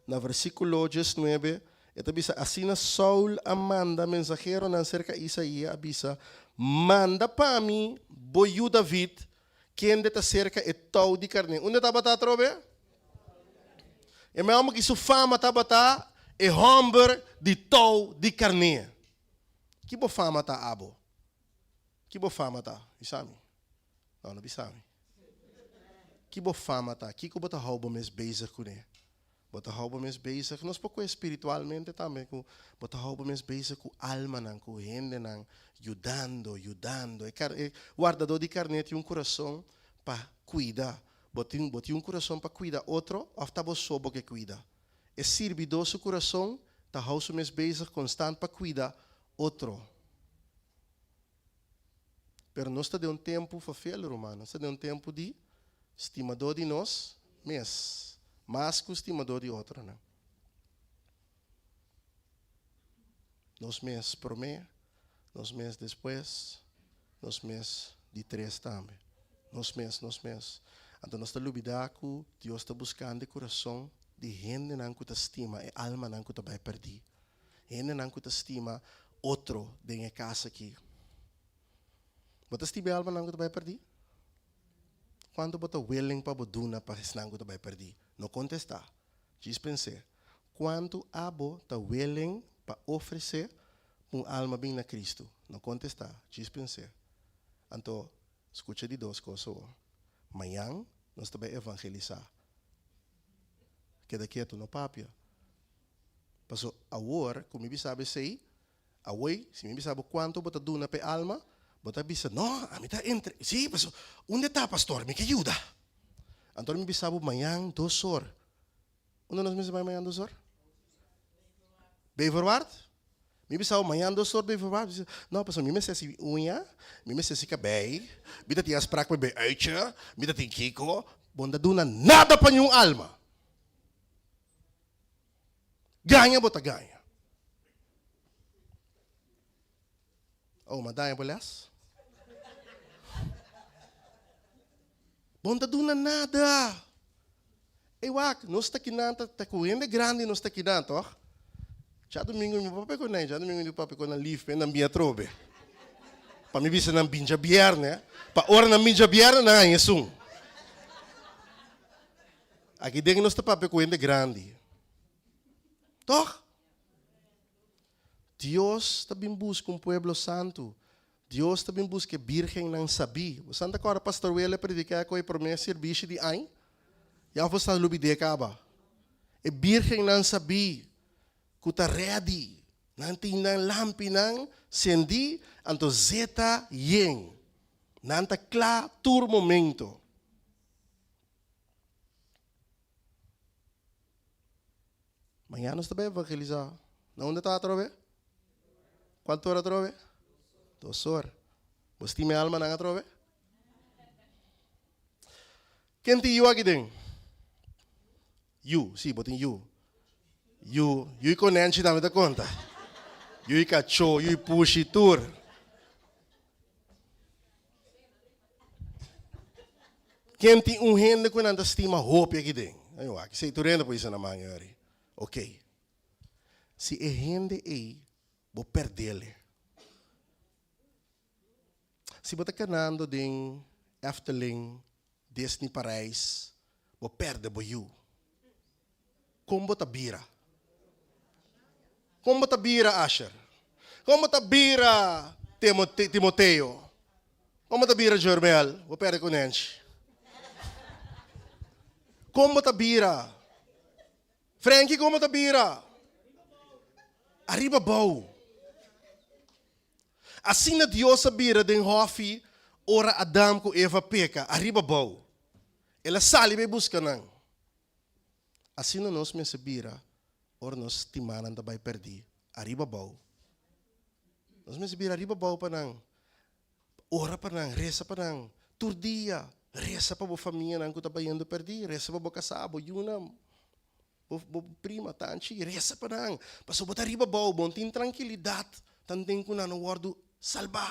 Speaker 9: Na versículo 19, eta bisa assim Saul amanda mensajero na cerca Isaías avisa manda para mim, boiu David, quem de tá cerca é tal de carne. Onde tá batata, trobe? E me amo que isso fama tá batata, é homem de tal de carne. Que bo fama tá, abo? Que bo fama tá? Isami? Não, não bisami. Que bo fama tá? Que bota roubo mes bezig com ele? Bota roubo mes bezig, nós pouco espiritualmente também, bota roubo mes bezig com alma nan, com gente nan, ajudando. E guardador de carne tem coração para cuidar. Bota coração para cuidar outro, ou tá sobo que cuida. É servidor seu coração, tá house mes bezig constante para cuidar outro. Pero nós está de tempo fafelo, romano, está de tempo de estimador de nós mesmos. Mas que o estimador de outro, né? Nos meses por mês, nos meses depois, nos meses de 3 também. Nos meses. Então nós estamos olvidando que Deus está buscando de coração de gente não que te estima e alma não que te vai perder. Gente não que te estima outro de a casa aqui. Você estima a alma não que te vai perder? Quando você willing para boduna para esse não que te vai perder? Não contestar. Diz pensar. Quanto abo está willing para oferecer alma bem na Cristo? Não contestar. Diz pensar. Então, escuta de duas coisas. Amanhã, nós também evangelizar. Queda quieto no papel. Passo agora, como me sabe sei, away, se me sabe quanto bota duna pe alma, bota bisa, não, a mim tá entre. Sim, passo, onde está pastor? Me que ajuda. Então me sabe amanhã 2 horas. Onde nós me sabe amanhã 2 horas? Beverwaard? Me sabe amanhã 2 horas Beverwaard? Não, passo, me sei se unha, me sei se cabelo, me tá tinha spraak me uitje, me tá tinha kiko, bonda duna nada para nenhum alma. Ganha, bota ganha. Oh, madaya bolas? Bonda duna nada. Ewak, nós está aqui nanta, tá correndo grande, nós está aqui nanta, ó. Já domingo meu papai com já domingo meu papai com na live, na minha trobe. Para me bisa na binja bierne, para hora na binja bierne na isso. Aqui dentro nós está papai correndo grande. Toch? Deus também busca pueblo santo. Deus também busca virgem não sabi. Você anda agora pastor Wele predicar com a promessa serviço de ai? Já você está lubide acaba. E virgem não sabi. Kuta ready. Nanti nang lampi nang sendi anto zeta yeng. Nanta kla tur momento. Amanhã nós também evangelizar. Onde está a trove? Quanto hora trove? 2 horas. Você tem minha alma na trove? Quem tem you aqui dentro? You, sim, botem you. You com Nancy também dá conta. You cacho, you push tour. Quem tem gente que não estima hope aqui dentro? Aí, aqui sei tu renda por isso na manhã. Ok. Se é gente aí, vou perder-lhe. Se você está canando de Efteling, Disney Paris, vou perder por you. Como você bira? Como você bira, Asher? Como você bira, Timoteo? Como você bira, Jormel? Vou perder com Nancy. Como você bira? Frankie, como você bira? Arriba bom. Assim na Deus sabia de Hofi, ora Adam com Eva peca, arriba bom. Ela sali me busca não. Assim nós me sabia, ora nós timanan também perdi, arriba bom. Nós me sabia arriba bom para não. Ora para não, reza para não. Turdia, reza para a família não que está indo perdi, reza para o casabo, yunam. Bo prima tanti reza pa nang paso bota riba bao bon tin tranquilidade tandem ko na no wardo salba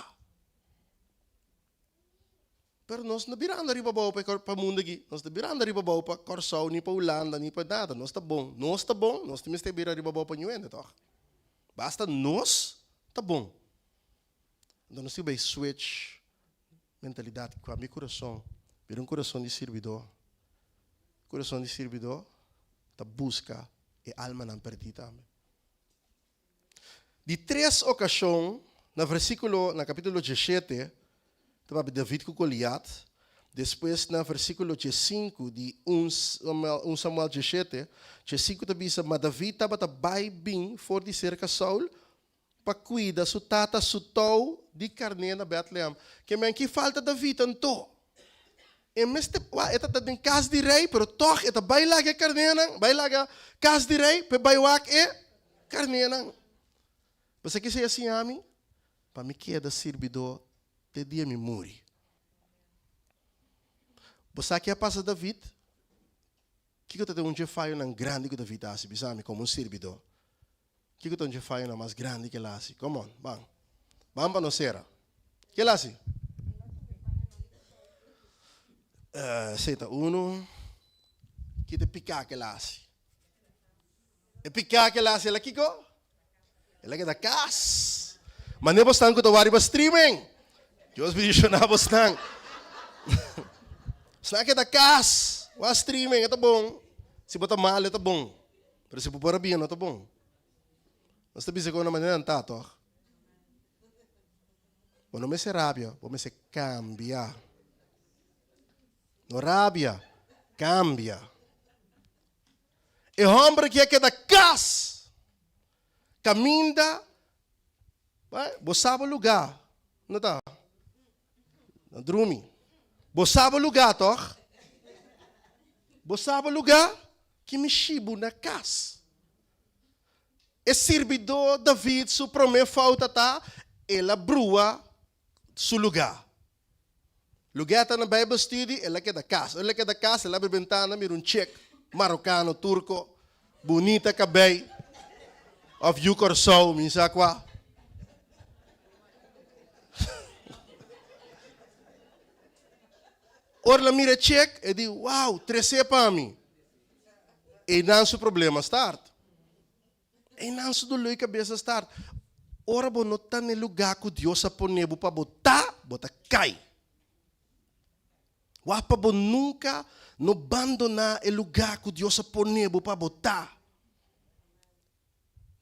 Speaker 9: pero nós na biranda riba bao pa mundo aqui nós na biranda riba bao pa Corsau ni pa Holanda ni pa nada nós tá bom nós temos que biranda riba bao pa Nuenda toch basta nós tá bom Então nós temos switch mentalidade com a meu coração, vir coração de servidor. Coração de servidor, tá busca e alma não perdida. De 3 ocasiões, na capítulo 17, estava David com Goliat. Depois, no versículo 5 de 1 Samuel 17, 5 também diz, mas David estava bem for de cerca Saul, para cuidar su tata su tau de carne na Bethlehem. Que falta David anto. E mesmo eta tá em casa de rei, pero toch eta bailaga carne nang, bailaga casa de rei, pe baiwak carne nang. Você que sei assim a mim, para me queda servidor de dia me muri. Você que passa David, que eu tenho um jefaio nang grande que David assim, bisami como um servidor. Que eu tenho um jefaio nang mais grande que ele assim. Come on, bang, bang para nós era. Que ele assim? Senta que te pica que lá assim. E pica que lá assim, ela kiko? Ela que da cas. Mas nem você tanto tawari ba streaming. Deus bendiga na você tang. Snack que da cas, wa streaming é tá bom. Se botar mal é tá bom. Pero se por bem não tá bom. Nós tá bisa com uma maneira tá, toh. Não me se rabia, vou me se cambiar. No rabia, cambia. E homem que é que da casa, caminha, você sabe o lugar, não tá? Não dorme. Você sabe o lugar, toh? Você sabe o lugar que me chibo na casa. E servidor David, su primeira falta tá, ela brua su lugar. Lugar está na Bible Study, ela que é da casa. Ela que é da casa, ela abre a ventana, mira um check, marocano, turco, bonita cabelo, of you corso, minsa qua. Ora ela mira check e diz, wow, 13 para mim. E não é o problema start. E não é o dolor de cabeça start. Ora você não está no lugar que Deus a poneu para botar, bota cai. Wapa bo nunca no abandonar o lugar que Deus a poneu para botar.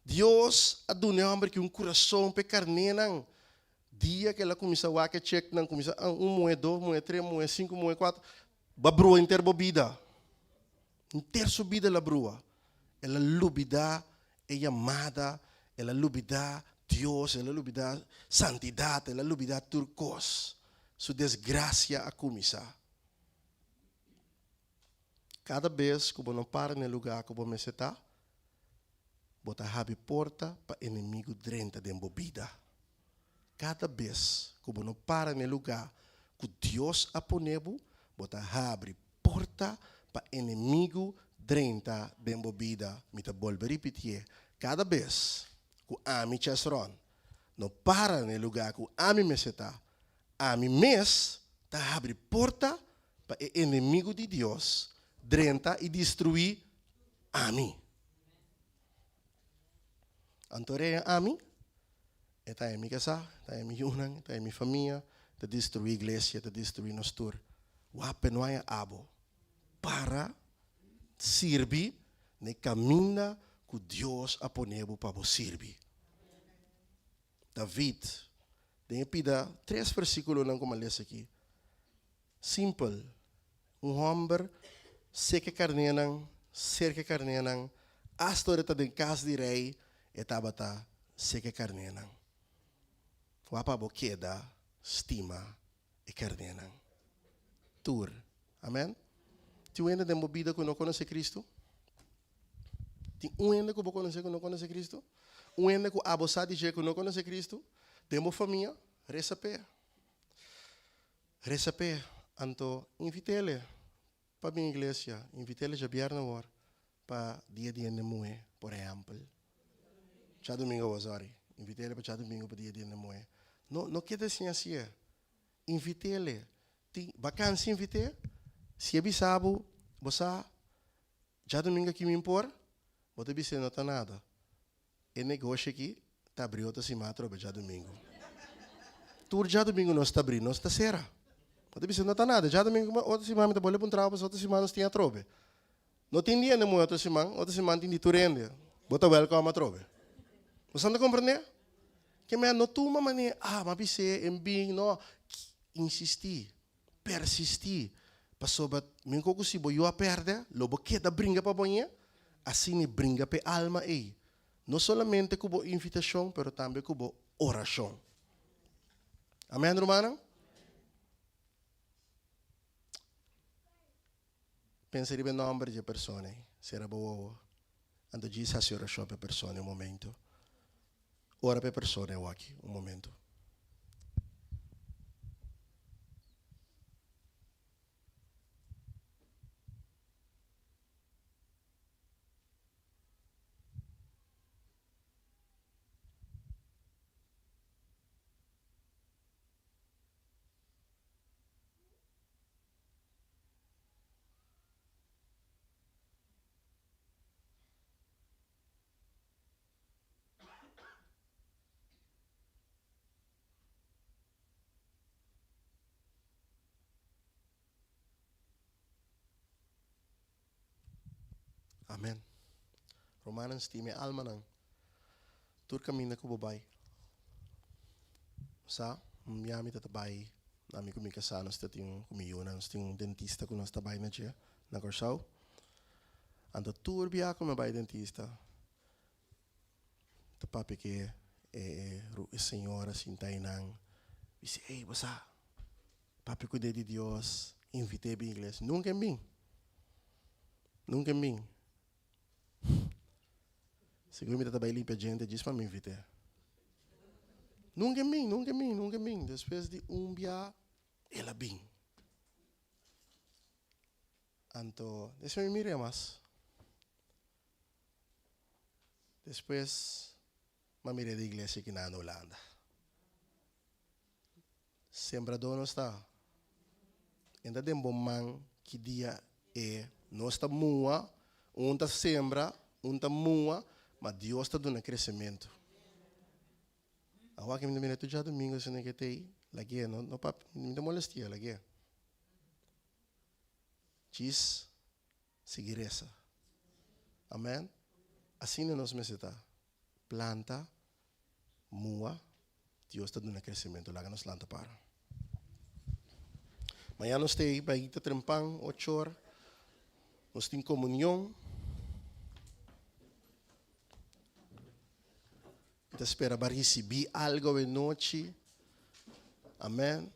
Speaker 9: Deus a dona homem que coração pe carne não. Dia que ela começa a que check não começa moe, 2 moe, 3 moe, 5 moe, 4, babrua inter bobida. Inter subida la brua. Ela lubida é amada, ela lubida Deus, ela lubida santidade, ela lubida turcos. Su desgraça a começar. Cada vez que você não para no lugar que você está, você abre porta para inimigo dentro da bebida. Cada vez que você não para no lugar que Deus aponeu, você abre porta para inimigo dentro da bebida. Me te volvo a repetir. Cada vez que ami chasron, não para no lugar que ami me está, ami mes abre porta para inimigo de Deus drenta e destruir a mim. Antore a mim, está em minha casa, está em minha unang, está em minha família, está destruir a igreja, está destruir nosso tour. O apenuai abo para servir no caminho que Deus aponeu para você servir. David, tem pida 3 versículos não como lês aqui. Simple, homem seca carnenan, cerca carnenan, a história está em casa de rei, estava tá seca carnenan. O apabo queda, estima e carnenan. Tur, amém? Tu ainda tem vida que não conhece Cristo? Tem ainda que não conhece Cristo? Ainda que abusar de que não conhece Cristo? Temos família, receber. Receber, anto invite-le. Para minha igreja, invitei-los a vier na hora para dia de moe, por exemplo. Já domingo, sorry. Invitei-los para domingo para dia de moe. Não queda assim. Invitei-los. Vacância invitei. Se é bisabo, você já domingo aqui me impor, você disse não está nada. E negócio aqui, está abrindo se matro para já domingo. tur já domingo nós está abrindo, nós está será. Pode dizer, não está nada, já domingo, outra semana está bolando para um trabalho, outra semana nós tinha trobe. Não tem dia nem outra semana tem de turende. Bota welcome a trobe. Você não compreende? Que me não tuma mané, mas você em bem, não, insistir, persistir. Passou bat, me coco se boiou a perder, lobo que da brinca para banha, assim me brinca para alma aí. Não somente cubo invitação, pero também cubo oração. Amém, romano? Pensa ribe nome de persone, será boa. Ando diz a oração para persone um momento. Ora para persone aqui, um momento. Amen. Romanos time alma nang. Tur caminha com o babai. Sa, miami tatabay. Nami kumikasa nós tinha kumiuna, nós tinha dentista com nós tabay na dia na Corsau. Ando tur biya com meu bai dentista. Tapapi que senhora sintay nang. Disse, ei, basa. Papi cuide de Deus, invitei bem inglês. Nunca bem. Nunca bem. Seguro me trabalhei limpa gente, diz para me invitar. Nunca bem. Depois de dia, ela bem. Então, deixa eu me mirar mais. Depois, me mirei da igreja aqui na Holanda. Sembrador não está. Ainda tem bom man que dia não está mua, está sembra, está mua, mas Deus está dando crescimento. Agora que me dá já domingo, se não que tem, lagi não me dá molestia, lagi. Diz, seguiressa. Amém? Assim nós me está. Planta, mua, Deus está dando crescimento, lá nos planta para. Amanhã nós temos baita trempang, 8 horas. Nós temos comunhão. Te espera para receber algo de noite. Amém.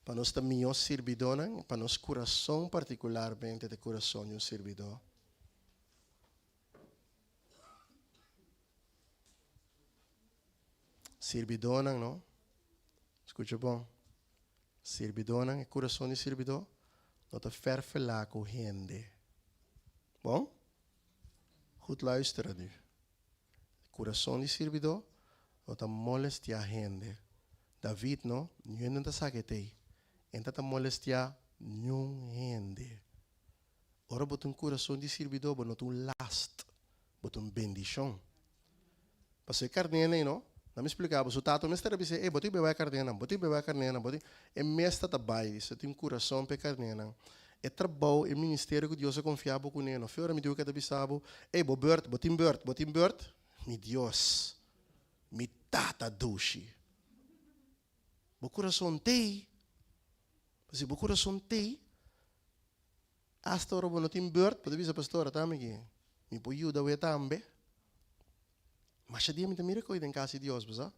Speaker 9: Para nós também os servidores, para nosso coração particularmente de coração de um servidor. Servidor, não? Escuta bom. Servidor, é coração de servidor. Não te verfelar com gente. Bom? Goed luisteren nu. Coração de servidor, não te molestia gente. David, não? Não te saquetei. Não te molestia nenhum gente. Ora, botar um coração de servidor, botar um last, botar uma bendição. Passei carneiro, não? Não me explicava, o tato me estava dizendo, botei bebê carneiro, botei. É mestre trabalho, se tem um coração para carneiro. É trabalho, é ministério que Deus confiava com ele. Fiora me deu que estava dizendo, botim bird, mi Deus, mi tata dushi. O coração tem, se o coração tem, hasta ora botim bird, pode dizer pastora também, me pode ajudar a também. Mas se dia me mira coisa em casa de Deus, basa?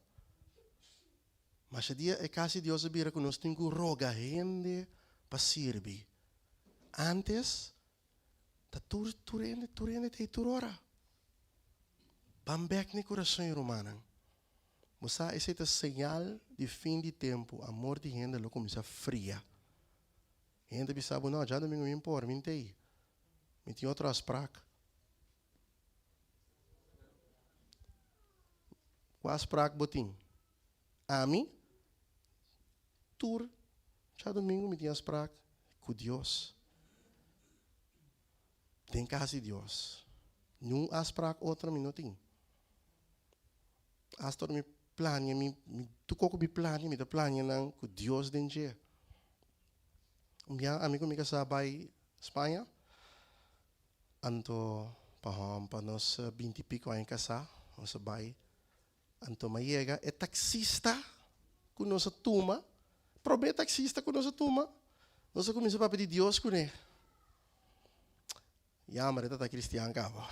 Speaker 9: Mas se dia é casa de Deus a bira que nós temos que rogar gente para servir. Antes, tá turende te turora. Bambek ni coração romano. Basa esse é señal de fim de tempo, amor de gente lo começa fria. Gente bisabo não, já não me impor, me tem outras pragas. Quase praga botim. A mim, já domingo me tinha as pragas com Deus. Tem casa de Deus. Não as pragas outra minutinho. As todo me plano, tu coco mi plano, mi plano nang ku Dios denje. Minha amigo me casa by Espanha. Anto paham pa nos 20 pico em casa, nos bay. Anto maiega é taxista com nossa turma. Problema taxista com nossa turma. Nós começamos a pedir Deus com ele. Ya, mas tá cristiano cabo.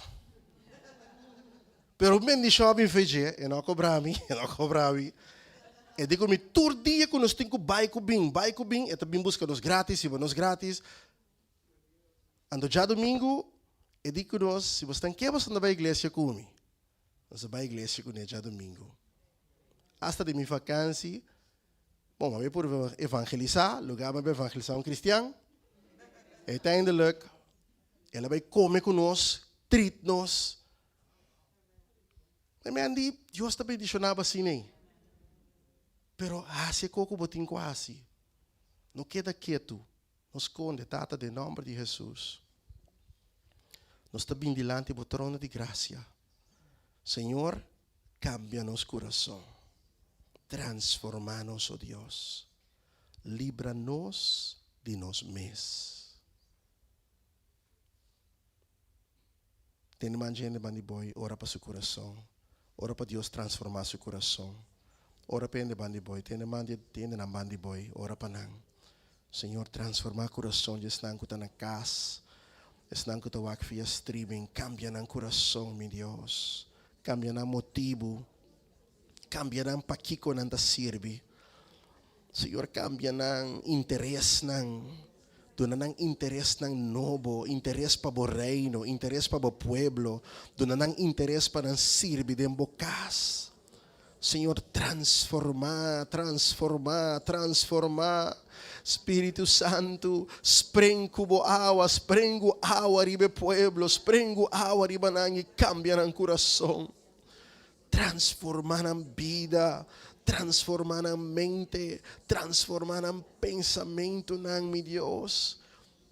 Speaker 9: Pero men di shopping feje, e não cobrami. E digo mi tur dia que nós tem que buy com bem, e também busca nos grátis, e nos grátis. Ando já domingo, e digo nós, se você tem que você não vai à igreja comigo. Nós vai à igreja com ele já domingo. Hasta de minha vacância, bom, mas por evangelizar, lugar para evangelizar cristiano. Uiteindelijk, ela vai comer conosco, treat nos. E me andi, Deus também dicionava assim, né? Pero assim coco botin quase. Não queda quieto. Nos esconde, tata, de nome de Jesus. Nós estamos diante do trono de graça. Senhor, cambia nos coração. Transforma-nos, oh Deus. Libra-nos de nós mesmos. Tem uma gente bandi boy, ora para seu coração. Ora para Deus transformar seu coração. Ora para ele bandi boy, tem na bandi boy, ora para nang. Senhor, transformar o coração de estar que na casa. Estar que está via streaming, cambia na coração, meu Deus. Cambia na motivo. Cambia na paquico nanda sirve. Senhor, cambia na interesse nang. Dona nang interesse nang nobo, interesse para o reino, interesse para o pueblo, dona nang interesse para servir de bocas. Senhor, transformar. Espírito Santo, sprengo água ribe pueblo, sprengo água riba nang e cambia nang coração. Transformar na vida, transformar na mente, transformar na pensamento, meu Deus.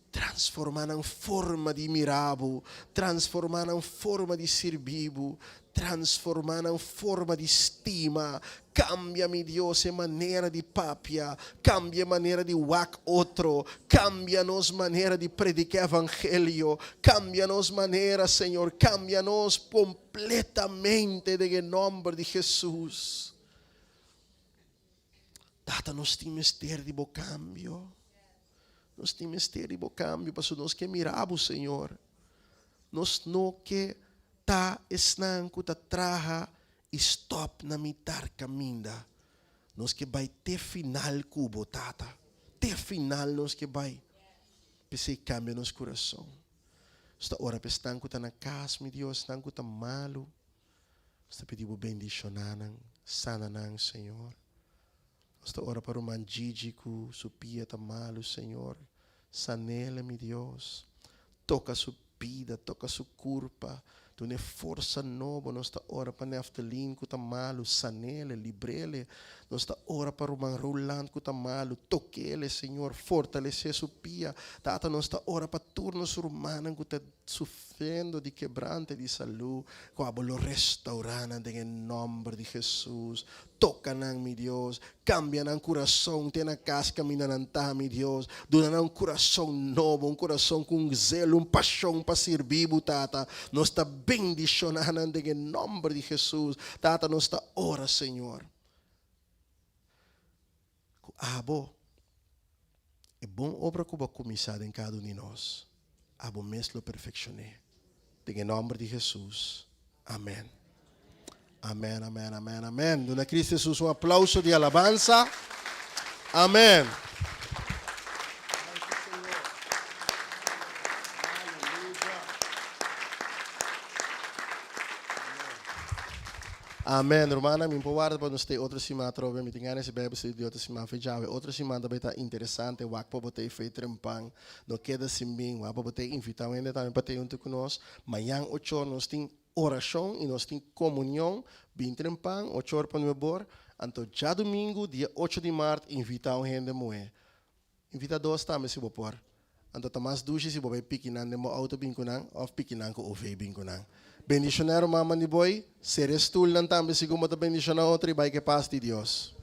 Speaker 9: Transformar na forma de mirabo, transformar na forma de servibo, transformar na forma de estima. Cambia, meu Deus, a maneira de papia, cambia a maneira de wak outro, cambia-nos maneira de predicar evangelho, cambia-nos maneira, Senhor, cambia-nos completamente em nome de Jesus. Dá-nos tem mistério de bom cambio. Nós temos mistério de bom cambio, para nós que miramos, Senhor. Nós não que tá esnanco, tá traha, stop na mitar caminda. Nós que vai ter final cubo, tata. Ter final nós que vai. Pensei cambia nos coração. Esta hora pestanco tá na casa, meu Deus, estanco tá malo. Esta pedido bendicionanang, sananang, Senhor. Esta hora para o manjídico, supia tá malo, Senhor. Sanela, meu Deus. Toca sua vida, toca sua curva. Tu ne força nova, nós está ora para neftelin que tá malo, sanele, librele, nós está ora para o manrulan que tá malo, toquele, Senhor, fortalecer sua pia, tata nós está ora para turnos humanos que tá sofrendo de quebrante de saúde, que abolo restaurana em nome de Jesus, toca nang mi Deus, cambia nang coração, tem na casa caminhando mi Deus, dona um coração novo, um coração com zelo, paixão para servir, tata, nós está bendicionando em nome de Jesus. Tata, nós está ora, Senhor. Abo, é bom obra que vai começar em cada um de nós. Abo mesmo perfeccionar. Em nome de Jesus. Amém. Amém, amém, amém, amém. Dona Cristo Jesus, um aplauso de alabança. Amém. Amen, Romana, mi powarda pa nos te outra semana trove, mi tingane se bebe se de outra semana fejave, outra semana também tá interessante, wak pa botei fei trempang, no queda simbing, wak pa botei invitar ainda também para ter junto conosco, manhã 8 horas nós tem oração e nós tem comunhão, bem trempang, 8 horas para no bor, anto já domingo, dia 8 de março, invitar gente moe. Invita dois também se vou por. Anto tamas dushi si bobay pikinan de mo auto bin kunang of pikinan ko UV bin kunang. Bendicionero mama ni boy, seres tool ng tambe siguro mo ta bendicionado tri bay que paz di Dios.